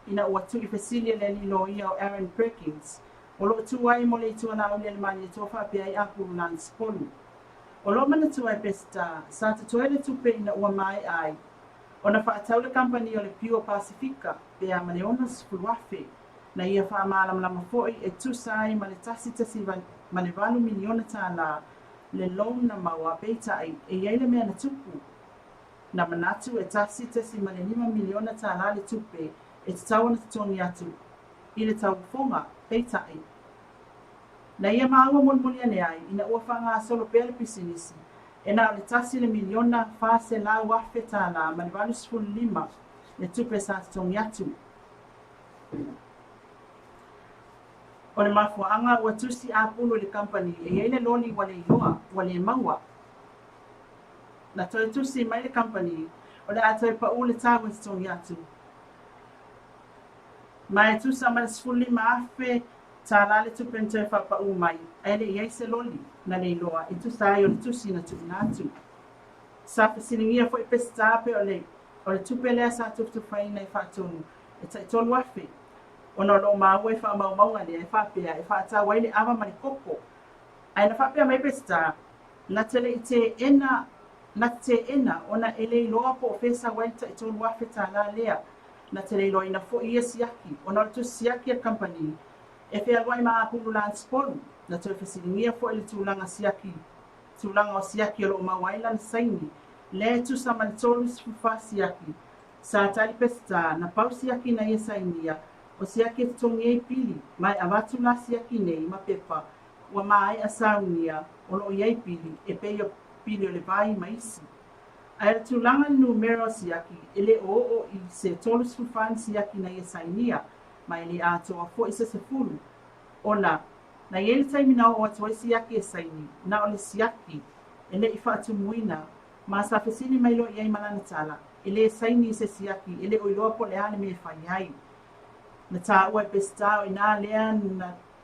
ina ua tu I fesilia le ni lo ia o Aaron Perkins. O lo tu ai mo le tu ana o le mani to whaapea I apuru lan spolu. O lo mana tu ai pesta sa te toele tupe ina ua mai ai. O na whaatau le company o le Pure Pacifica pe a Maleonas Fuluafe na ia whaamalamlama foi e tu sai ma le tasi ma le valu miliona tāla le loan na maua peitai e iai le mea na tupu. Na manatu e tasi ma le 5 miliona tāla le tupe e te tau na tutongi atu I le tau fonga peitai. Na ia maua mulmuli ane ai ina ua whanga solo pele pisinisi e na le tasi le miliona whase la wafe tāla ma le valu 5 le tupe sa tutongi atu. O le mafuanga ua tusi apulu le company e iai le loli wale iloa, wale maua. Na toi tusi mai le company o le atoi pa ule tāwe tongi atu. Mai tusa ma le 5 afe tāla le tupente pa u mai, e le iai se loli na le iloa, e tusa ai o le tusi na tuna atu. Sa fesilingia fo I pestape o le tupe lea sa tuftuwhai na I whaatonu, e tai tolu afe. O no lo maua e whaamaunga lea e whapea, e whaata waile awa mani koko. Ai na whapea mai pesta, na tele I te ena, ona ele iloa po o whesa waita I tonu wafe tā la lea. Na tele iloa ina fo ia siaki, o no tu siaki a company. E whea lua I maa apulu lan spolu, na tue whesilingia fo ele tūlanga siaki. Tūlanga o siaki o lo mawailan saini, le tu sa mani tolu sifufa siaki. Sa tali pesta, na pau siaki na ia sainia, o siaki e tongi e pili, mai awatu la siaki nei ma pepa, ua mai a saunia, o lo iei pili, e peio pili o le vai maisi. Ai le tūlanga numero siaki, ele o I se tolu sifufan siaki na ia sainia, mai le atoa fo isa se fulu. Ona, na iei le taimina o atua siaki e saini, na o le siaki, ele I whaatumuina, ma sa fesini mai lo iei malana tala, ele saini se siaki ele o iloa po le ale me fai ai na tāua e pesta o ina lea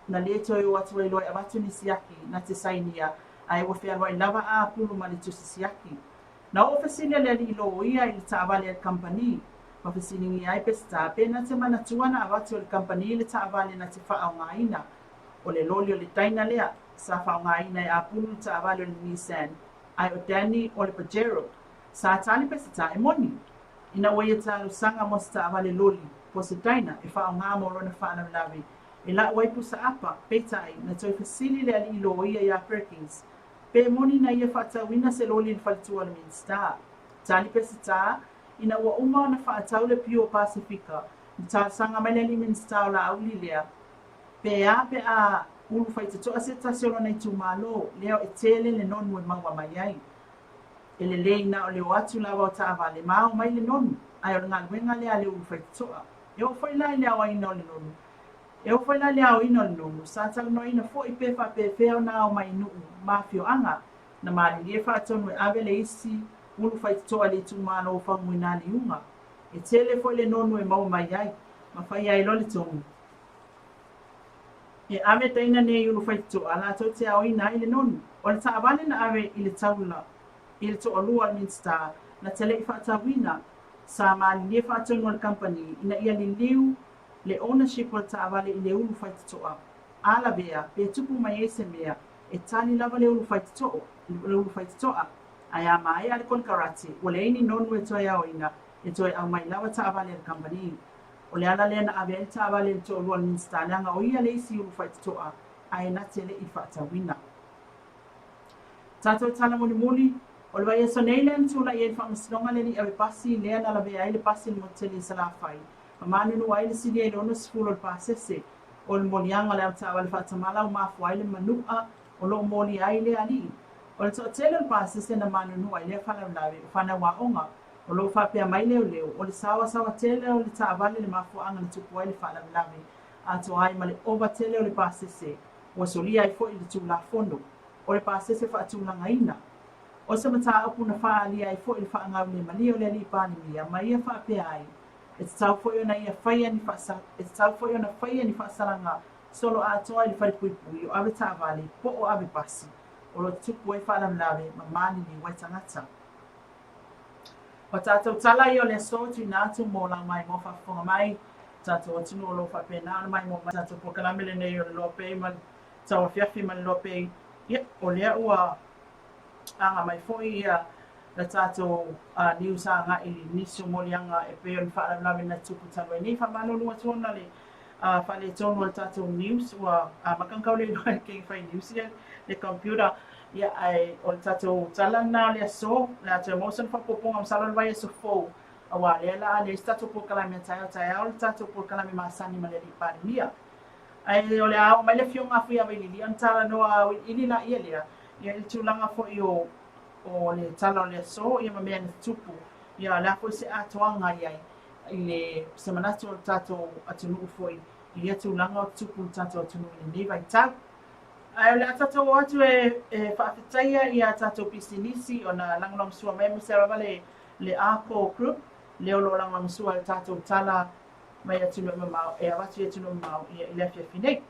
na le toi o atu iloa e watu ni siaki na te saini a ai o whea i lava a pulu ma le tusi siaki na o fasini le ali ilo ia i le taavale al company ma fasini ngi ai pesta pe na te mana tuana a watu al company le taavale na te whaaongaina o le loli o le taina lea sa whaaongaina e a pulu taavale o le Nissan ai o Danny o le Pajero sa tali pesta e moni ina o ia talo sanga mo sta avale loli po se taina e whaonga mo rona whaana lawe e la waipu sa apa petai na toi fasili le ali ilo ia ia Perkins pe moni na ia whaatawina se loli le whalitua le Minsta tali pesta ina ua uma na whaatau le Pio Pasifika ni tā sanga mai le ali Minsta o la auli lea pe a ulu whaitatoa se tasio nei tu malo leo e tele le nonu e maua mai ai ele leina o le atu lava o taavale mao mai le nonu ai o ngā luenga lea le ulu whaitatoa e o whaila le awa ina o le nonu e o whaila le awa ina o le nonu sa tau no ina fo i pefa pe feo na o mai nuu mafio anga na maali lie whaatonu e ave le isi ulu whaitatoa le tu malo o whanguina le unga e tele fo le nonu e mau mai ai ma whai ai lo le tonu e ave taina ne ulu whaitatoa la tau te au ina i le nonu o le taavale na ave i le taula i le toa lua al Minsta na tele i whaatawina sa maali lie whaatonu al company ina ia li liu le ownership o le taavale i le ulu whaitatoa ala vea pe tupu mai ese mea e tani lava le ulu whaitatoa ai a mai ale kon karate o le ini nonu e toi au ina e toi au mai lava taavale al company o le ala lea na ave le taavale le toa lua al Minsta leanga o ia le isi ulu whaitatoa ai na tele i whaatawina tatou tala muli o le vai so nei len tula i fa mslonga le ni ave pasi le na la ve ai le pasi mo tele sala fai ma manu ai le sidi e no skul o pasese o le molianga le ata wal fatamala o ma fo ai le manua o lo moli ai le ali o le tele o pasese na manu ai le fala la fa na wa onga o lo fa pe mai le o le sawa tele o le tavale le ma fo anga le tupu ai le fala la ato ai ma le over tele o le pasese o solia ai fo i le tu la fondo o le pasese fa tu la ngaina o se mata apu na faa ali ai fo il faa ngau le mali o le ali pani mia ma ia faa pe ai e tau fo yo na ia faya ni faa sa e tau fo yo na faya ni faa salanga solo a toa ili fai pui pui o ave ta vale po o ave pasi o lo tupu e faa lam lave ma mani ni wai tangata o tātou tala i o le so tu nātu mo la mai mo faa fonga mai tātou atunu o lo faa pe nāna mai mo mai tātou po kalamele nei o le LOABAY ma TAUAFIAFI ma le LOABAY o lea ua anga mai foi ia la tato niu sa nga i niso molianga e pe on fa la na tupu talo ni fa malo no tona le fa le tono tato news wa makankau le no ke fa news le computer ia ai o tato tala na le so la te motion fa popo am salon vai so fo awa le la le tato po kala me tai o tato po kala me masani ma le pa mia ai o le a mai le fiona fu ia veli antala no a ili la ia le ia il tulanga fo io o le tala le so ia me na tupu ia la fo se atoanga ia ile semana to tato atunu fo ia tulanga o tupu tato atunu ni vai ta ai le tato watu e fa fitaia ia tato pisinisi ona langlong sua me se vale le ako group le lo langlong sua tato tala mai atunu ma e avatu atunu ma ia ile fia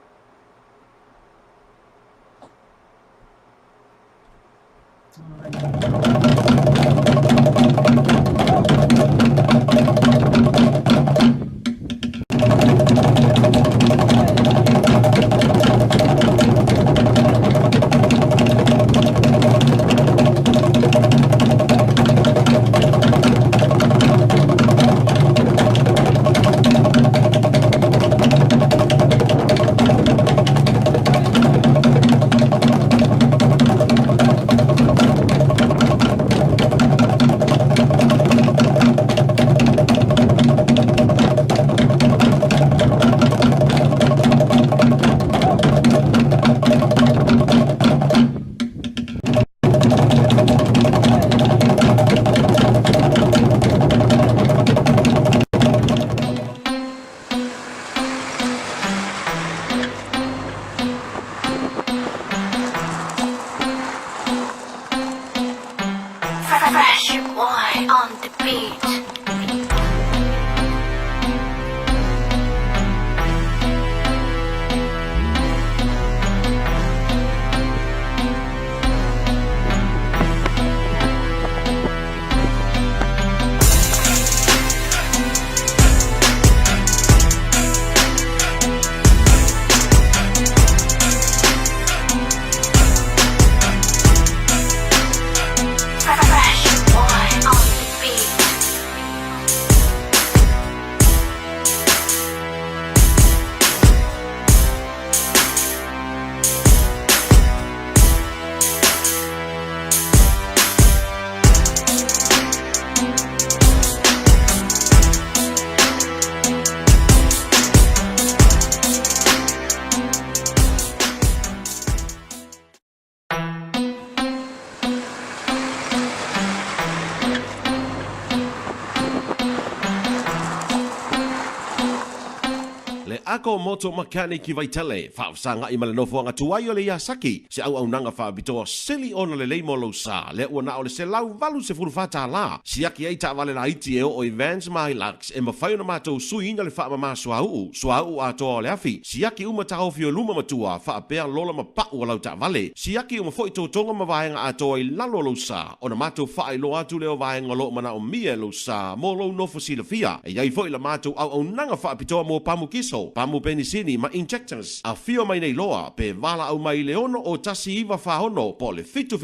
ako moto makaniki vaitale whaafsanga i malenofo anga tuai o le iasaki se au nanga whaabitoa sili ona le leimo lo sa le ua na o le se lau valu se furufata la siaki ei ta vale la iti e o Evans Mahilax e mawhai ona mātou sui ina le whaamama suau atoa o le afi siaki uma taofi o luma matua whaapea lola mapau o lau ta vale siaki uma fo i tō tonga mawaenga atoa i lalo lo sa ona mātou whaai lo atu leo vaenga lo mana o mia lo sa mo lo nofo sila fia e iai fo i la mātou au nanga whaapitoa mo pamu kiso pamu penisini ma injectors a fio mai nei loa pe vala au mai leono o tasi iwa whahono po le fitu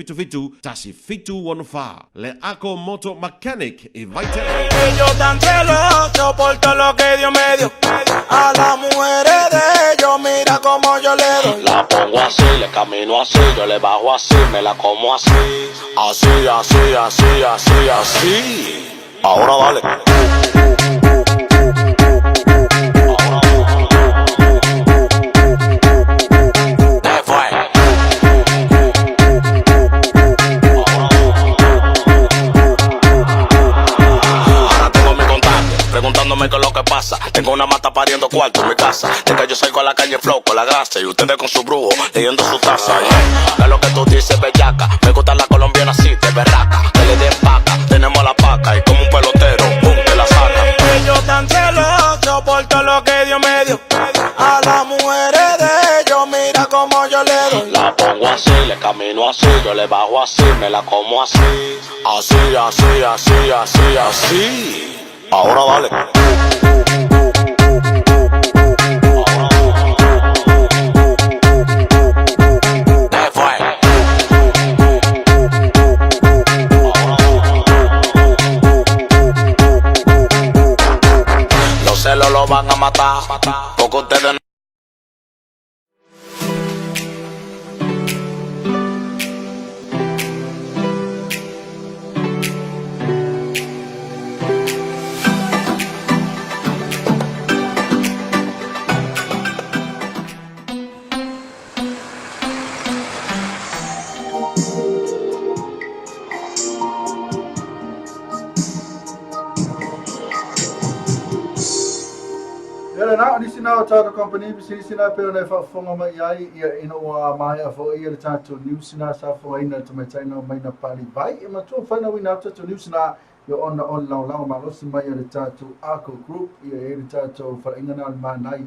tasi fitu wono wha le ako moto mechanic e vaite Yo tan celoso por todo lo que Dios me dio a las mujeres de ellos mira como yo le doy la pongo así, le camino así yo le bajo así, me la como así así ahora dale preguntándome qué es lo que pasa. Tengo una mata pariendo cuarto en mi casa. De que yo salgo a la calle flow con la grasa y ustedes con su brujo leyendo su taza. ¿Qué es lo que tú dices, bellaca? Me gusta la colombiana así, de berraca. Que le den paca, tenemos la paca y como un pelotero, pum, te la saca. Ellos tan celosos por todo lo que Dios me dio. A las mujeres de ellos mira como yo le doy. La pongo así, le camino así, yo le bajo así, me la como así. Así. Ahora dale. Los celos lo van a matar, porque ustedes no. Na ni sina o tata company bisi sina pe ona fa fonga mai ai ia ino wa mai a fo ia le tata new sina sa fo ina to mai taina mai na pali vai e ma to fa na wina tata new sina yo ona on la ma lo sima ia le tata ako group ia e le tata fa inga na ma nai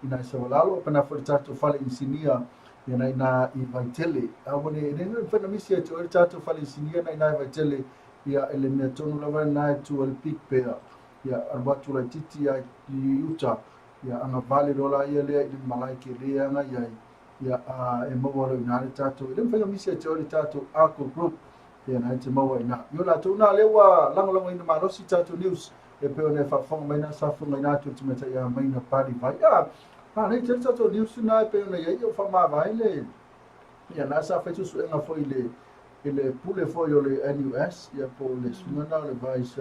ina so lalo pa na fo le tata fa le insinia ia na ina I vai tele a wone ne no fa na misi to le tata fa le insinia na ina vai tele ia ele me tonu la na to el pick pair ia arbatu la titi ia Utah ya anga vale rola ia le I malai ke le anga ia e mo wala ina le tato le fa misi te o le tato ako group ia na te mo ina yo la tu na le wa lango ina ma rosi tato news e pe ona fa fonga mai na sa fonga ina tu te meta ia mai na pari vai ya ne te tato news na pe ona ia yo fa ma vai le ia na sa fa tu su anga foi le pule foi o le NUS ia po le sumana le vice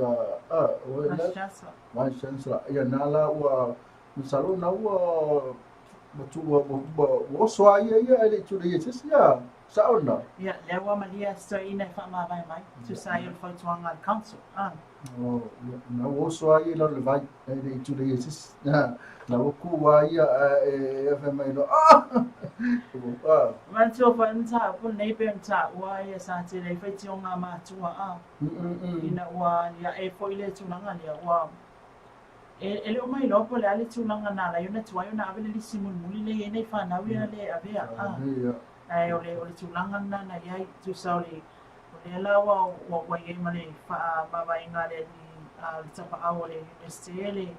chancellor ia na la wa Misalo na ua matu so ia ele tu le yes ya sauna ia le wa malia so ina fa ma vai mai tu sai o foi tuanga council oh na so ia le vai ele tu le yes na ku wa ia e fa mai no man so fa nta pu nei pe nta wa ia sa te le foi tuanga ma tua ina wa ia e foi le tuanga le wa ele o mai lopo le ale tunanga na la yona tuai na avele li simun muli le nei fa na wi le avea ai ole tunanga na ia tu sauli ole la wa ye male fa baba inga le al tapa awole university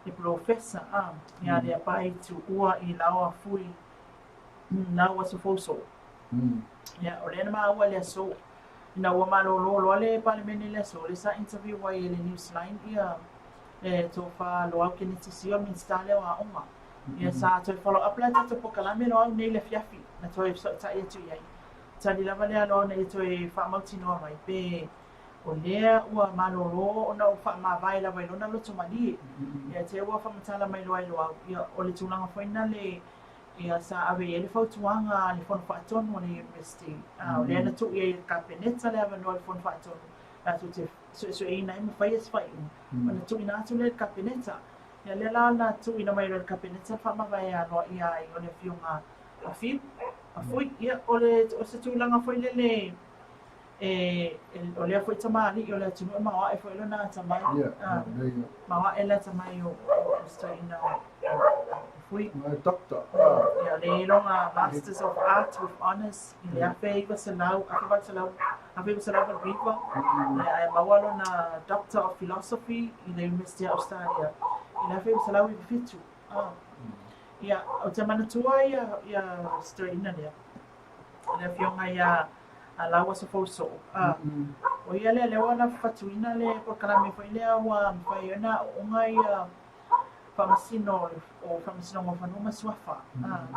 le professor ia le pai tu ua I lawa fui na wa sofoso ia ole na ma wa le so na wa malo le parliament le so le sa interview wa ye le newsline ia to fa lo au kini tisi o min stale wa uma ia sa to follow up la to pokala me no nei le fiafi na to so ta ia tu ia ta di lava le no nei to fa mauti no mai pe o le ua malolo ona o fa ma vai la vai lona lo tumani ia te ua fa matala mai lo ia o le tulanga foina le ia sa ave ele fa tuanga le fon fa ton mo le university o le na tu ia cabinet le ave no le fon fa ton tu te so ina mo fai es fai ona tu ina tu le cabinet Ia le la na tu ina mai le kapineta fa ma vai ano ia I o le fiunga a fi a fui ia o se tūlanga foi le o le foi tamali o le tunu ma wa foi na tamai ma wa ela tamai o sta ina fui doctor ia le longa Masters of Art with Honors i le afe iwa salau afe viva ia mawalo na Doctor of Philosophy i le University of Australia i le afe iwa salau I fitu ia o te manatua ia sta ina lea le fionga ia alawa sa foso o ia le lewa na fatuina le por kalame foi le wa foi na unga ia famasino o famasino mo fanuma swafa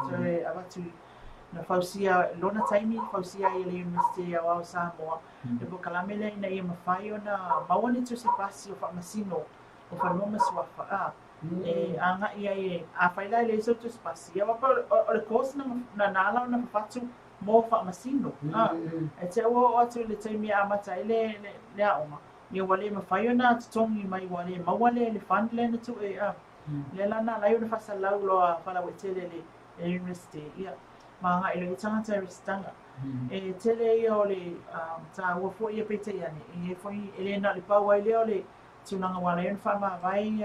so abatu na fausia lona taimi fausia I le University of Samoa le por kalame le na ia mafai ona mawani tu se pasi o famasino o fanuma swafa anga ia a faila le so tu spasi ia pa o le course na nala na fatu mo famasino e te o atu le taimi a mata le aoma ia wale mafai ona tongi mai wale mawale le fundle na tu le lana lai ona fasalau loa fala wetele le university ia manga ilo itanga ristanga e tele ia o le ta ua fo ia pete yani e foi ele na le paua ile o le tunanga wale ona fama vai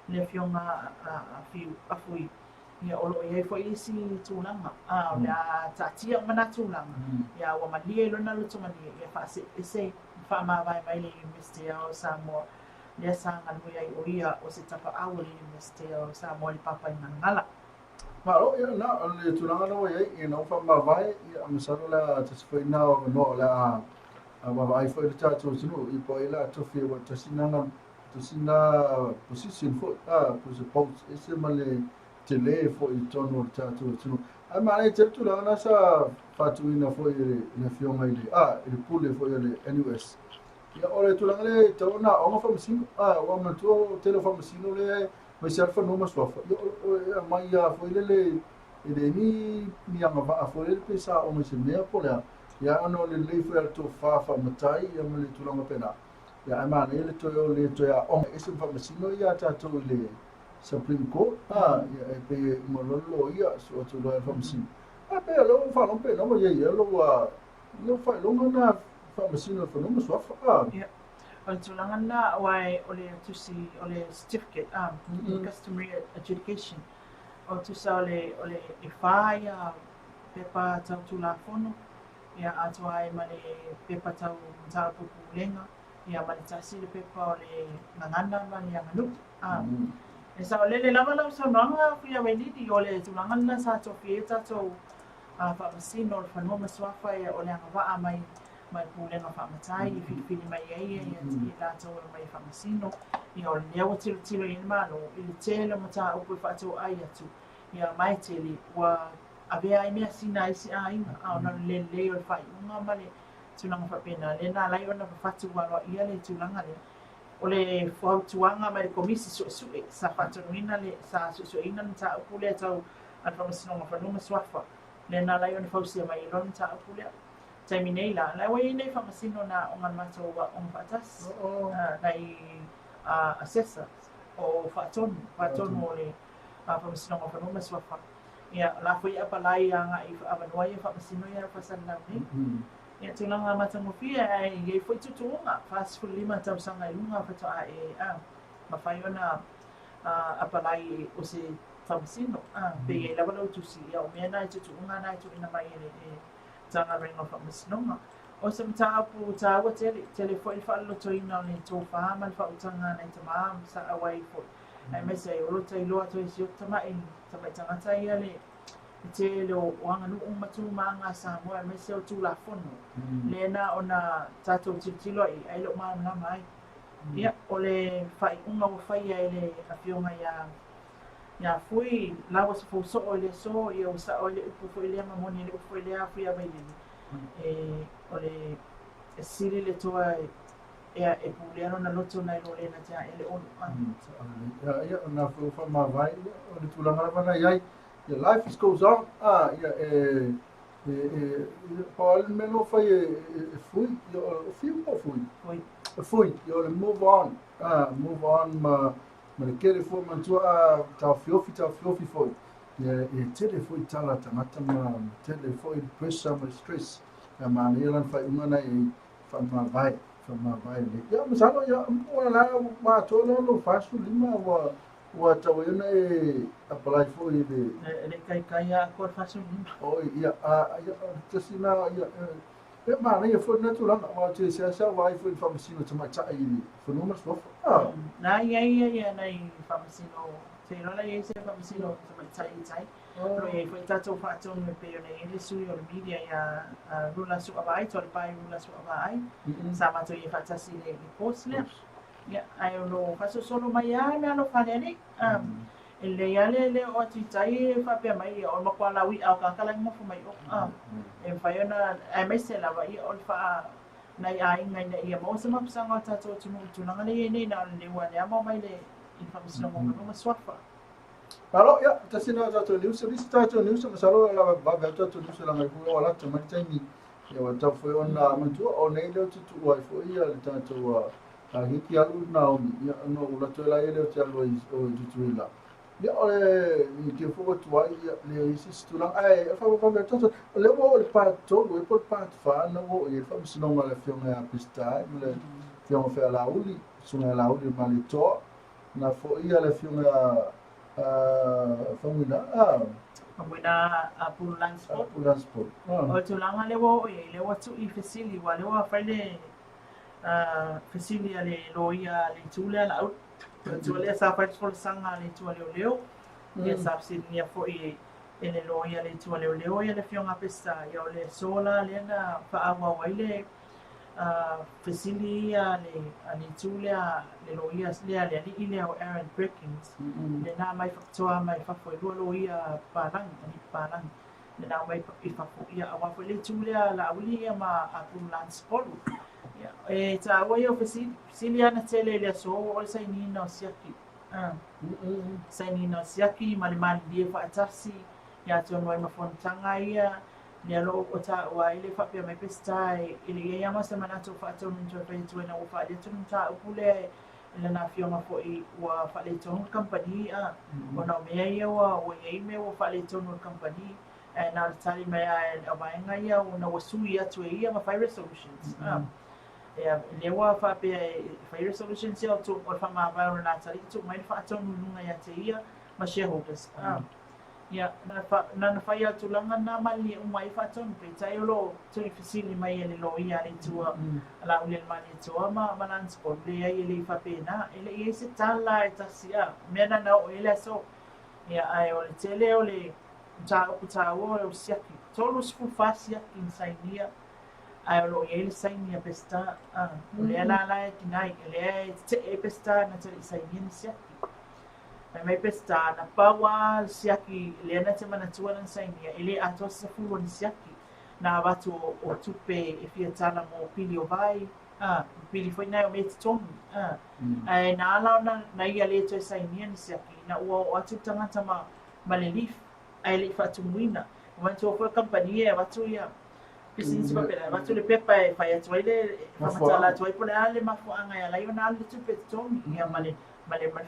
le fionga a fui ia olo ia foi isi tunanga le tatia mana tunanga ia wa malia lona lo tumani ia fa se fama vai mai le university o Samoa le sanga mo ia o se tapa au le university o Samoa le papa I ngala Maro ia na le tunanga no ia no fa ma vai ia masaro la te foi na no la wa vai foi le tatu sino I po ila Tofi wa tosina position fo po se post ese male tele fo I tono tatu sino ai male te tunanga sa fatuina fo le fionga ile ile pule fo ile NUS ia ore tulanga le tona o fa masino wa matu telefone masino le mas se fa no mas fa ia mai ia foi le ni anga va foi le pesa o mas me pola ia ano le foi to fa matai ia me le tulanga pena ia ai mana le to ia o ese fa masino ia tato le Supreme Court ia pe mololo ia so to lo fa masino pe lo fa lo pe no ia lo fa lo na famasino fa no mas fa ia o tulanga na wai o le tusi o le certificate customary adjudication o tusa o le ifaya pepa tau tula fono ia atuai male pepa tau pupulenga ia male tasi le pepa o le ngangana male nganu e sa o le lava lau sa nanga fia wenidi o le tulanga na sa Tofi tato famasino o le fanua maswafa ia o le angava mai pulenga whamatai I whiwhiri mai ai I lātou mai whamasino I o lewa tilo I malo I le tele mata upo I whātou ai atu I a mai tele wa avea I mea sina I si a inga a ona le o le whai unga male tulanga whapena le nā lai ona whatu waloa ia le tulanga le o le whautuanga mai le komisi suʻe sa whatanuina le sa suʻeina na ta upo le tau an whamasino ma whanuma swafa le nā lai ona whausia mai I lona ta upo le taimi nei la wai nei whamasino na o ngan matou wa on patas nai assessor o whaatonu o le whamasino o whanuma swafa ia la fwoi apalai anga I awanua I whamasino ia whasanau nei ia tulanga matangofia I fwoi tutuunga fast lima tausanga I lunga whatoa mawhai ona apalai o se whamasino pe I lawalau tusi ia o mea nai tutuunga nai tu ina mai tanga ringa whamasinonga. O se mtaapu tawa tele fo I whaaloto ina le tō whahaman whautanga nei tamā sa awai fo. Ai mese I orota I loa toi si o tamai tangata ia le te leo wanga nuu matu maanga Samoa ai mese o tūla fono. Lena ona tātou titilo ai lo maana mai. Ia o le whai unga o whai ai le awhionga ia fui lawa se fo so le so ia o sa o le upu fo le mamoni le upu le afu ia vai o le siri le toa e puleano na loto na lo le na tia ele on ia na fo ma vai o le tulanga vana ia life goes on Paul meno fai fui o fui yo le move on ma le kele fo mantua tauafiofi foi e tele foi tala tangata ma tele foi pressure ma stress ma ne lan fai umana e fa ma vai le ya masalo ya wala ma tolo lo fasu lima wa tawena e apply for le kai ko fasu lima o ya tasina ya e ma ne foi natural ma te sa vai foi famsino tama cha i foi no mas na ia na famsino te rola ia se famsino tama tai lo e foi tato fatto me pe ne ele sui o media ya rula su avai to pai rula su avai sama to ia fatasi le post le ya ai lo faso solo mai me ano fanele ele ia le o tai fa pe mai o ma kwala wi au ka kala mo fu mai o e fa yana ai me se la vai o fa nai ai ngai na ia mo se ma sanga tato tu nanga le nei na le wa le mo mai le information mo no swafa. Kalau ya tasina tato news tato news masalo la ba tato news la ngai ko wala to mai tai ni ya wa ta foi ona mantu o nei le tu wa foi ya tato wa hiki alu na o ya no la to la ele o te alu o tu la ya ole ni ke fo tu wa ya le isi tu la ai fa tato le mo le pa to le po pa fa no o e fa sino ma le fiona a pista le fiona fa la uli sunga la uli ma le to na fo ia le fiona famina pulang sport. O tulanga lewo lewo tu I fasili wa lewo fale fasili ale loia le tula la out. Tu le sa fa for sanga le tu leo. Ya sabsi ni fo I ele loia le tu leo ya le fiona pesta ya le sola le na fa awa waile fasili ale tula le loia le ale ile o Aaron Breakings le na mai faktoa mai fa foi loia parang le na mai fa ia awa foi le tula la ulia ma pulang sport ya e ta wa yo fasili ana tele le so o sai ni no siaki sai ni no siaki mali dia fa tasi ya to no ma fontanga ia le lo o ta wa ile fa pe mai pestai ile ia ma semana to fa to nto pe to na o fa le to nta upule le na fio ma fo I wa fa le to company o na me ia wa o ia me o fa le to no company na tali me a ba nga ia o na wasu ia to ia ma fire solutions ya le wa fa pe fire solutions ia to o fa ma ba na tali to mai fa to no nga ia te ia ma shareholders ya na faya tulanga na mali umai faton pe tayolo to ifisili mai ele lo ia le tua la ule mali tua ma balance ko le ele fa pena ele ese tala etasia mena na ele so ya ai ole tele ole ta o siaki todos fu fasia insainia ai lo ele sainia pesta le la tinai ele te pesta na tele sainia siaki mai pesta na pawa siaki le na te mana tua na sainia ele ato sa fu on siaki na watu o tupe e fia tana mo pili o vai pili foi na o me tonu ai na ala na ia le to sainia ni siaki na o atu tangata ma le lif ai le fatu muina watu o company e watu ia business pa pela watu le pepa e fa ia toile fa matala toi pole ale ma fu anga ia la yo na le tupe tonu ia male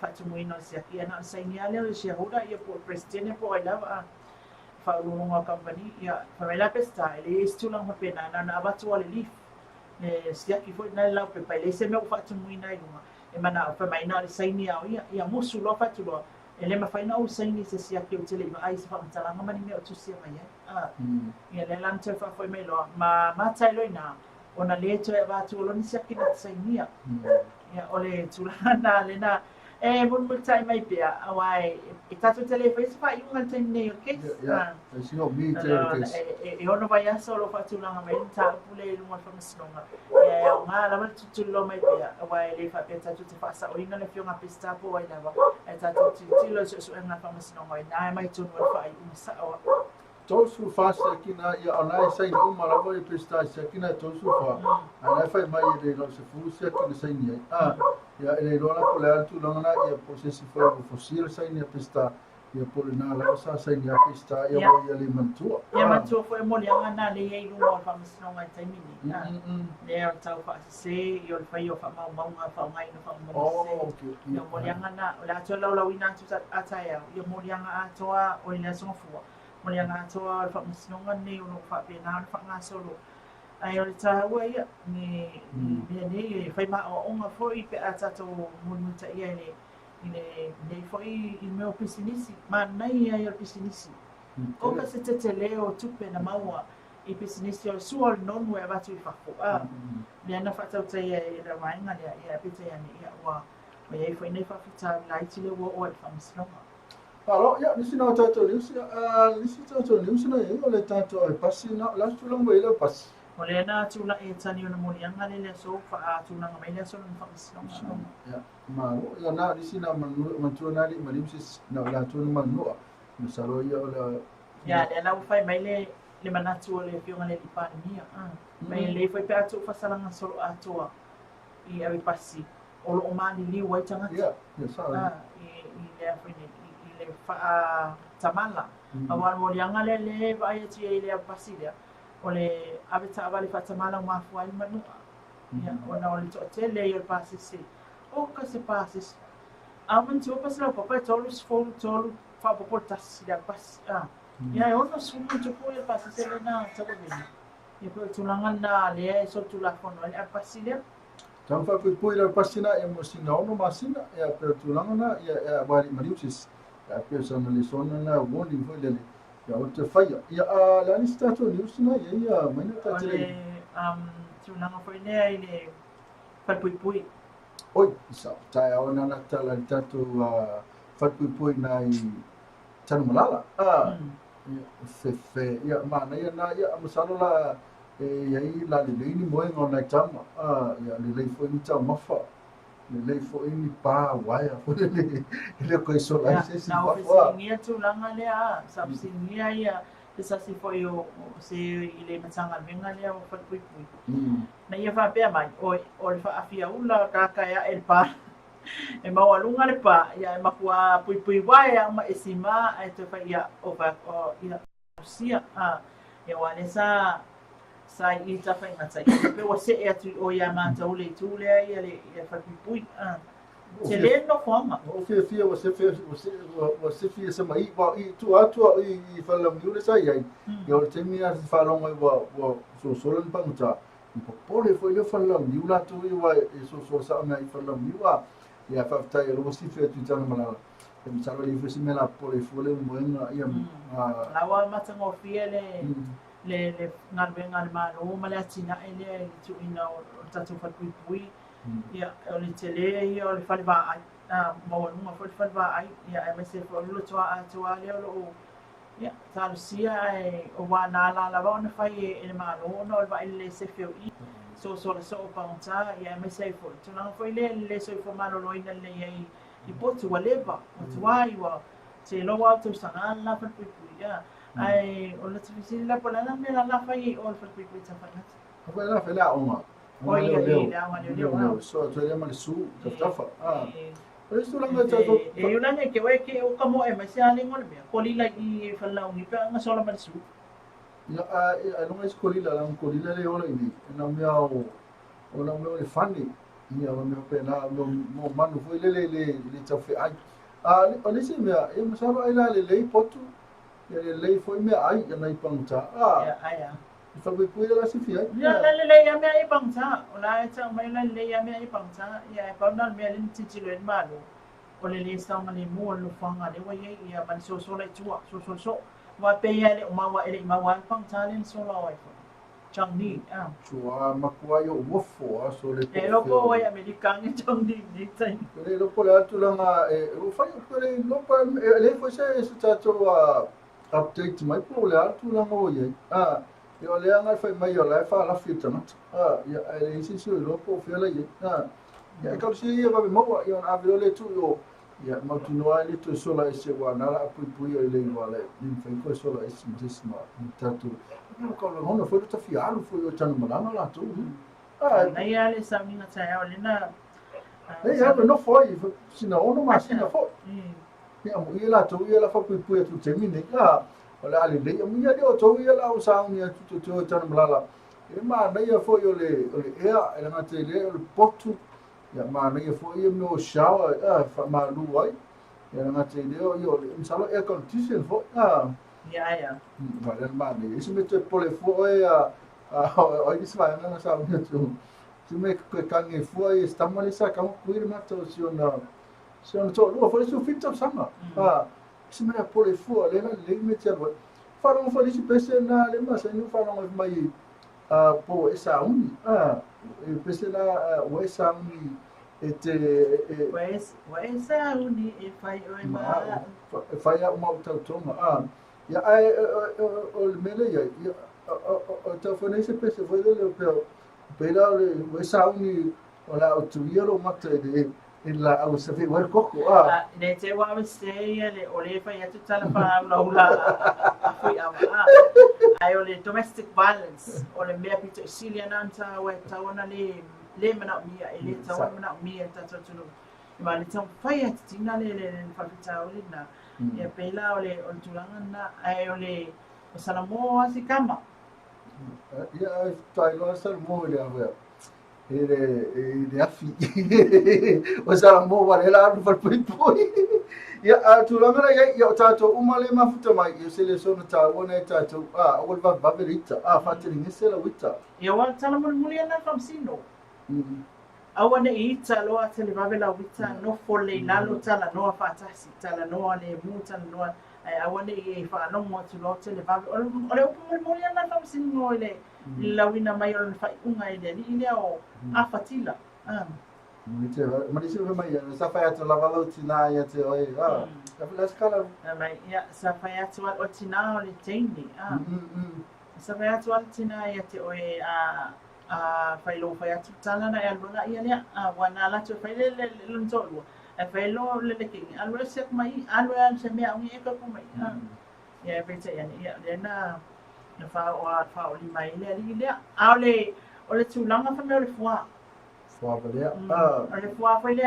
fatu muina siaki na sainia le shareholder ia po president po ai lava fa lunga company ia fa la pesta ele stulang pa pena na watu ale lif siaki foi na la pepa le se me fatu muina lunga e mana fa mai na sainia ia musu lo fatu lo ele ma faina o saini se siaki o tele ai se fa matala ngama ni me o tu sia mai ia le lan te fa foi me lo ma tai lo ina ona le to e watu lo ni siaki na sainia ia ole tulana le na mun multai mai pia awai itatu tele face fa yung al time ne case si no mi case e ono vai solo fa tulanga mai ta pule lunga fa masnonga ya nga la tulo mai pia awai le fa peta tu fa sa o ina le fiona pista po ai lava tatu tilo so nga fa masnonga na mai tu no fa ai sa tosu fast aqui na ia online sai uma lá vai prestar aqui na tosu fa ana fai mai ele não se fusse aqui na sai ia ele não lá por lá tu não na ia processi foi o fossil sai na prestar ia pole na la sa sa ni apista ia mo ia le mantua ia mantua foi mo le ngana le ia lu mo fa masino ngai taimini le tau fa se yo le fai yo fa mau nga fa ngai no fa mo se yo mo le ngana la to la wina tu ataya yo mo le ngana atoa o le sofua mo le ngana atoa fa masino ngai no fa pe na fa nga solo ai o le taua ia ni ne fai ma o nga foi pe atato mo muta ia le foi il meu pisinisi ma nai ai o pisinisi o ka se te leo tupe na maua i pisinisi o suol non we ava tu fako le ana fa tau tai e la mainga le ia pita ia ni ia wa ia foi nei fa fita lai ti le wo o fa msonga alo ia nisi na tato nisi nisi na ia o le tato ai pasi na la tu longo ile pasi o le na tu la e tani ona molianga le so fa tu na mai le so na fa msonga ya ma ia na nisi na mantua na li malimsis na la tu na manua misalo ia o la ya le na fai mai le manatu o le fionga le pandemia mai le foi pe atu fa salanga solo atua I ave pasi o lo mani li wai tanga ya sa I le foi le fa tamala awan mo lianga le vai ti le pasi le o le ave ta vale fa tamala ma fuai manu ya ona o le to tele yo pasi se o ka se pasi aman tu pas la papa tolus fo tolu fa popo tas ya pas ya yo no sumo tu po le pasi se na sa ko bini e po tulangan na le so tu la fono le pasi le tam fa pui la pasina e mo sina ono masina e per tulangana e bari mariusis e personalizona na woni foi le ya o te fai ya la lista to niusina ya mana ta tele tulanga foi le fa pui oi sa tai ona na tala tatu fa pui na I tanu malala fe ya mana ya na ya masalo la e ai la le ni mo ngona tama ya le foi ni tama mafa le foi ni pa wai fo le ko so la se si pa wa ni tu langa le sa si ni ya sa si foi o se ile matanga venga le o fa pui na ia fa pe mai o fa afia ula ka ya el pa e mau alunga le pa ya makua pui wai ma esima e te fa ya o va o ia sia e wale sa I ta fa ngata pe o se e tu o ya ma ta ule tu le ia le fa pui se le no forma o fia o se fia se mai ba I tu atu I fa la miule sa ia yo te mia fa longa wa so lan pa muta po pole foi le fa la miula tu I wa so sa me I fa la miua ia fa ta ro si fia tu tana malala e mi salo li fesi me la pole fole mo ia la wa mata ngo fia le ngal malo mala tina ele tu ina o tatu fa pui ia o le tele ia o le fa ba mo no fa ba ai ia e me se fo lo to a le lo ia tal sia o wa na la ba ona fa e malo no va le se fio I so pa onta ia me se fo tu na fo le so fo malo lo ina le I potu waleva o tuai wa se lo wa tu sana la fa pui ia ai o le tfisi la pola na me la fai o fa pui ta fa ko la fa la oma o ia le so to le mal su tafa pero esto la e una ne ke o kamo e ma sia le ngol me ko li la I fa la ungi pa nga so la mal su ya no es colila le ola ini na me o na me le fani ia me pe na mo manu foi le tafe ai o le se me e mo sa ai la le potu le foi me ai na I pangta ai fa pui la si fia ya le ya me ai pangta o la cha mai le ya me ai pangta ya pa na me le titi le malo o le sta ma le mo lo fanga le wa ya man so le tua so wa pe ya le ma wa ele ma wa pangta le so la wa chang ni chua makua yo wofo so le e lo ko ya americano chang ni tai le lo ko la tu la o fa ko le lo pa le fo se sta to update mai po le tu la mo ye yo le anga fa mai yo la fa la fita na ya le si lo po fe la ye ya ka si ye ba mo yo na avio le tu yo ya ma tu no ali tu so la ese wa na la pui yo le no ale ni fa ko so la ese disma tatu ko lo hono foi ta fialo foi o tano malana la tu na ia le sa minga ta o le na ya no foi sina ono ma sina foi ia mo ia la to ia la fa pu tu te mine ka ola ale le ia de o to ia la o sa uni tu tana malala e ma na ia fo yo le ea e nga te le o le potu ia ma na ia fo ia no shower fa ma lu ai ia nga te le o yo le msalo air condition fo ia ma le ma ne isi me te pole fo e o i sva nga sa uni tu me ke kange fo e stamale sa ka mo kuir ma to si ona to lu fo le su fito sama isi me pole fo le me te bo fa no fo le si pese na le ma sa no fa no mai po esa uni e pese la o esa uni e te esa uni e fai o ma fai a uma tonga ia ai o le mele ia o te fo nei se pese foi le pe la o esa uni o la o tu ia lo mata e la au se fe wer koko ne te wa me se le o le fai atu tala fa la fui ai o le domestic violence o le mea pito Sicilia nanta wa tawana le mana mia e le tawana mana mia tatu tunu ma le tau fai atu tina le fafita o le na e pela o le tulanga na ai o le o salamo asi kama ia tai lo salamo le ave ele afi o salamo wa le la fa pui ia tulanga ia tato umale mafuta mai ia se le sono ta ona tato o va vavelita fateli ngese la wita ia wa salamo mulia na famsino awane ita lo ate le vavela wita no fole lalo tala no fatasi tala no le muta no awane e fa no mo tu lo te le vavela ole o mulia na famsino le lawina mai o fa unga ile ni o afatila ma disse mai sa fai atu la valutina ia te oi la scala mai ia sa fai atu o tina o le teini sa fai atu o tina ia te oi fai lo fai atu tala na ia lona ia lea wana la tu fai le lonzolo e fai lo le kingi alwe se mai alwe se mea ungi e ka ku mai ia pete ia le na fa o li mai le ale o le tulanga fa me o le fua Fuavelea. Le fua foi le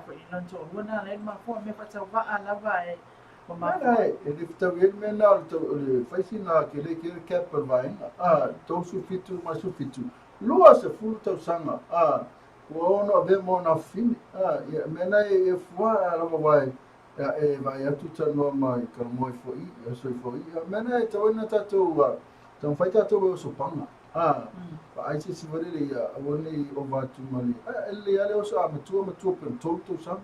foi non so una le ma fo me fa tau va lava e o ma e le tau e me na le faisina ke le capel vai tau su fitu ma su fitu lua se fu tau sanga o no ve mo na fin me na e fua lava vai e vai atu tano mai ka mo foi so foi me na e tau na tatu tau fai tatu so panga ai se vale ia oni o vatu mali ele ale o sa matua pen toto sang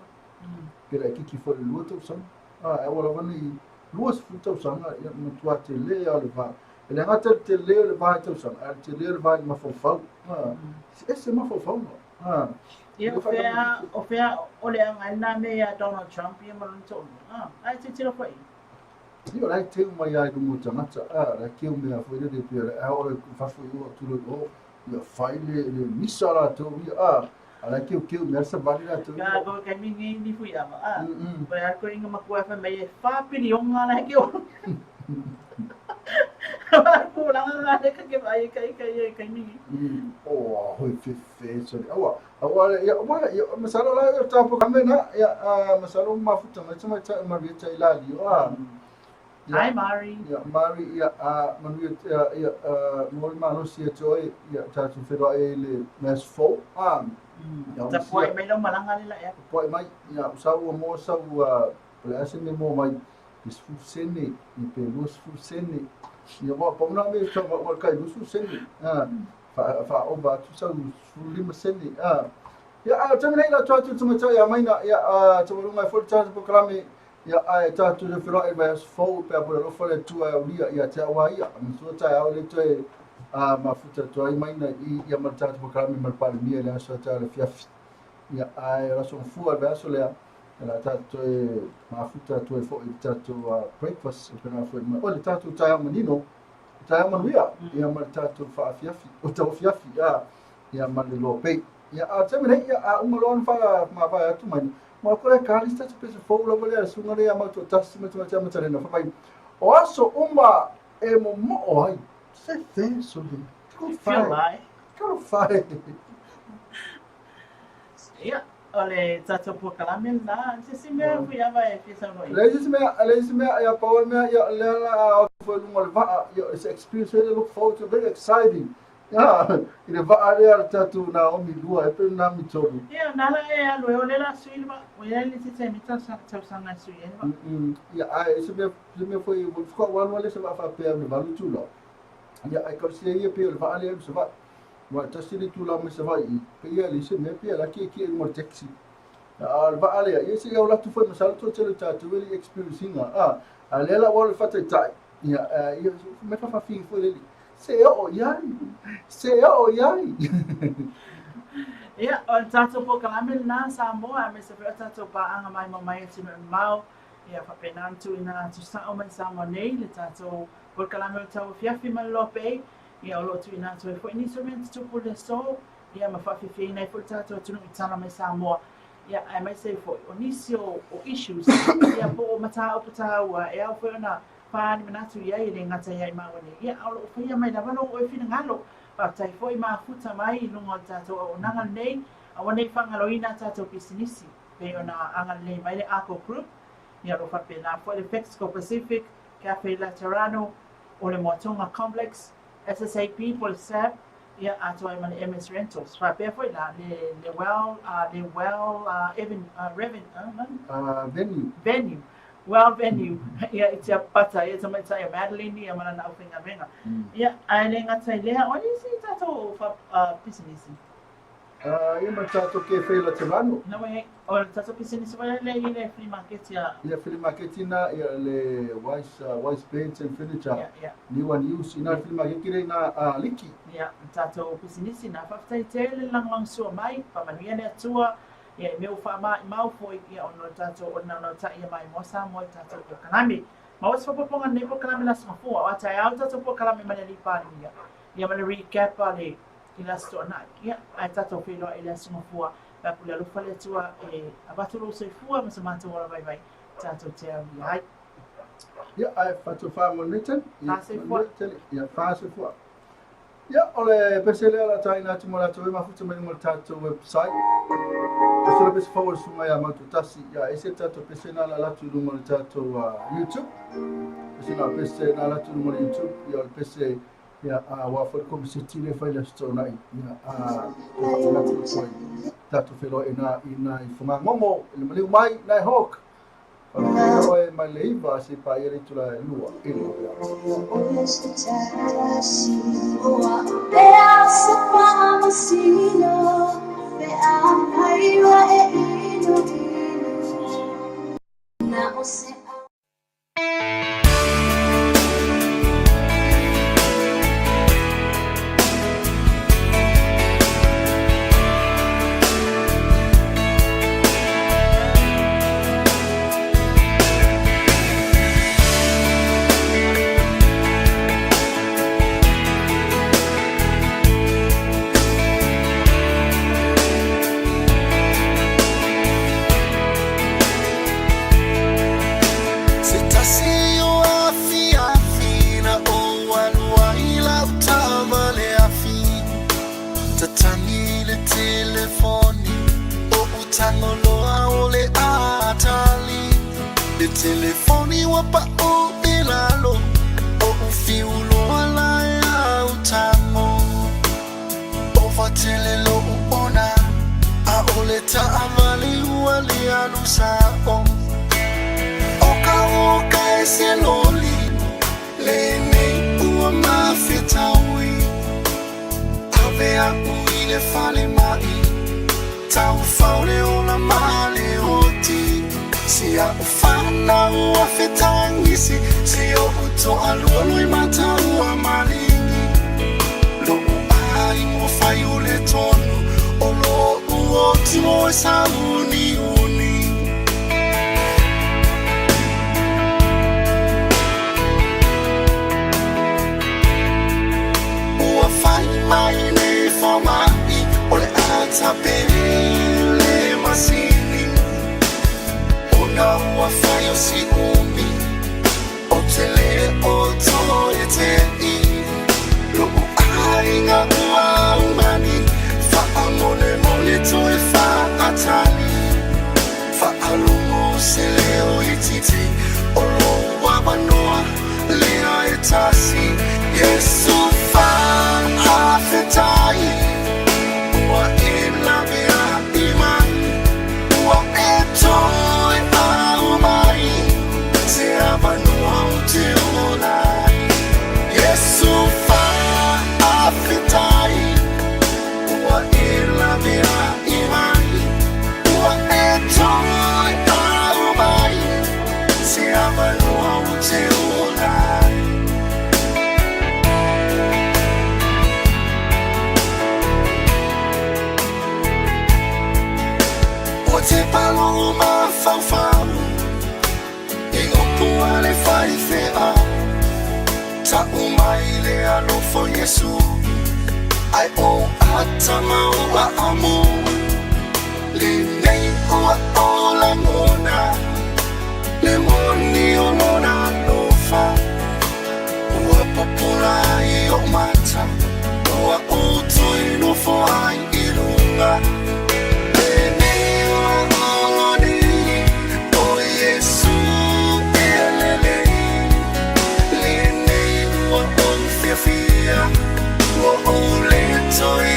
pela ki fo le luto sang e wala vani luas futo sang ia matua te le ale va ele ngata te le le va te sang te le va ma fo fa esse ma fo fa ia o fea o le anga me ya Donald Trump ia malonto ai te tira foi io lai te mai ai do muta mata la ke o me foi de pere o fa foi o tu lo ia fai le misala to ala ke o me sa vale la to ga go ke mingi ni fui ama pa ko inga makua fa me fa pilionga la ke o ko la la ke vai kai mingi hoi fe so ia masalo la ta po kamena ia masalo mafuta mai ma vita ila dio Hi Mari. Yeah, Mari manu ia mol mano sia joy ia tatu fero ele mes fo Ta poi me lo malanga la ya. Poi mai ia usau mo sau plase me mo mai is fu sene i pe lus fu sene ia mo pa una me so mo kai lus fu sene fa o ba tu sau fu lima sene ia tamai la tatu tuma ia mai na ia tuma mai fo tatu po klame ia ai tatu le fero e vai fo pe a lo fo le tua ia te wa ia so ta au le toe ma futa to ai mai na ia ma tatu po klame ma pa mi le so ta le fiafi ia ai la so fu al verso le la tatu ma futa to fo i tatu breakfast pe na fo ma o le tatu ta manino ta manuia ia ma tatu fa fiafi o ta fiafi ia ma le LOABAY ia tamai ia umalo fa ma va tu mai ma ko le kalista te pese fo lo vale sunga le ama to tas me to chama tare na fa mai o aso uma e mo ai se fe so de ko fai Ia Ole tato po kalamil na si me ya vai fisa no. Ladies me ya Paul me ya la for it's experience really look forward to, very exciting. Yeah, ina va area tatu na omi dua e pe na mitobu. Yeah, na la e alo ole la sui ba. O ya ni tse mita sa sanga sui e ba. Yeah, I se me foi ficou wale se va fa pe me valu tu lo. Yeah, I could see ye pe va area se va. Wa tasiri tu la me se va I. Pe ya li se me pe la ki mo taxi. Va area ye se ya la tu foi me sal to tele tatu really experiencing alela wale fa tai. Yeah, me fa fin foi le. Se o yai. Yeah, o tato po kalamil na sa moa me se tato pa anga mai mamai tino mau. Yeah, fa penantu ina tu sa o mai sa mo nei le tato po kalamil TAUAFIAFI ma LOABAY. Yeah, o lo tu ina tu e fo instruments tu po le so. Yeah, ma fa fi nei fo tato tu no itana mai sa moa. Yeah, I might say for onisio o issues. Yeah, po mata o patawa e au fo na pani manatu ia I ngata ia mawane ia alo fia mai na vano o fina ngalo pa tai foi ma futa mai lungo tato o nanga nei awane fanga loina tato business pe ona anga nei mai le ako group ia ro fa pena for the Mexico Pacific Cafe Laterano o le Motonga Complex SSAP Paul Sab ia ato ai man MS Rentals fa pe foi la le venue well venue yeah it's a pata it's a meta Madeline ya mana na ufinga venga yeah ale ngata ile oni si tato fa business Ia matato ke fei la Laterano. no we o tato business wa le flea market ya Flea market ina ia le wise paints and furniture. Yeah. New and use ina flea market kire na liki. Yeah, tato business na fa tai tele lang so mai pa mania le tua ia meu fa mau foi ia ono tato ona no ta ia mai mosa mo tato ko kanami ma was fa poponga ne po kanami la sma fo wa ta ia tato po kanami mane li pa ia mane recap ale ila sto na ia ai tato filo ila sma fo pa pula lu fa le tua e abatu lo se fo ma se mato ora vai tato te ai ia ai fa to fa mo neten ia fa se fo. Ja, ole pesele ala taina tu mola tu ma futu mai mo tato website. Pesele pes forward suma ya ma tutasi ya ese tato pesena la tu mo tato YouTube. Pesena pesena la tu mo YouTube ya pese ya wa for kom sitile fa la stona ya tato felo ina ifuma momo le mali mai na hok. Oi mai leiva se pa ele tu la lua. Telefoni wapa o ilalo o fiulo ala ya utamo o fatelelo ona a oleta amali wali alusa o ka eseloli lene uwa mafetawi avea uile fale mai tau faule ona male hoti Sia ufana ua fetangisi Sio uto aluolu imata ua malingi Lo uai mo fai ule tonu Olo uoti mo esa uni Ua fai mai ne famai Ole ata pele masini Ua faio si umi O tele o to e te I Lo uai nga ua umani Fa amone mole to e fa atali ta umaile alofo Yesu ai o ata mau a amo li nei o la mona le moni o nona lofa ua papura I o mata ua o toi no fo ai I runga le nei o loni o Yesu elele le nei ua o fiafia ua o le toi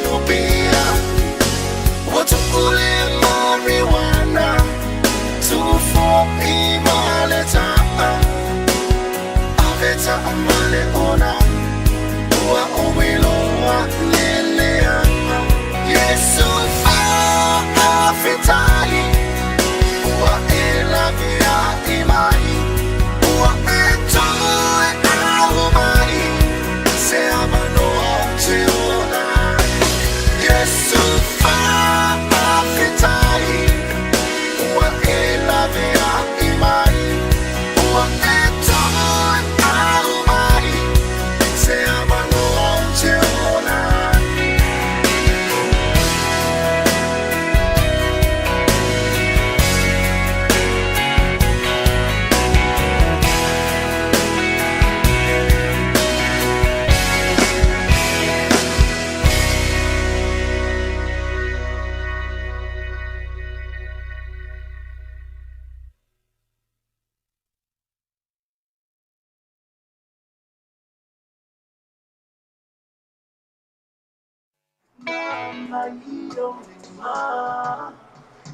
no pia ua tukule marijuana tu fo I maleta aveta amale ona ua o wiloa lelea Yesu afetai ua elavia imai ua etoe ahumai se amanoa te ona Yesu afetai ua elavia imai ua etoe ahumai se amanoa te ona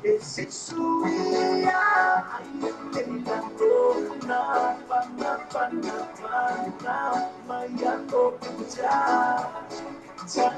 Esse suia ainda na pana maya ko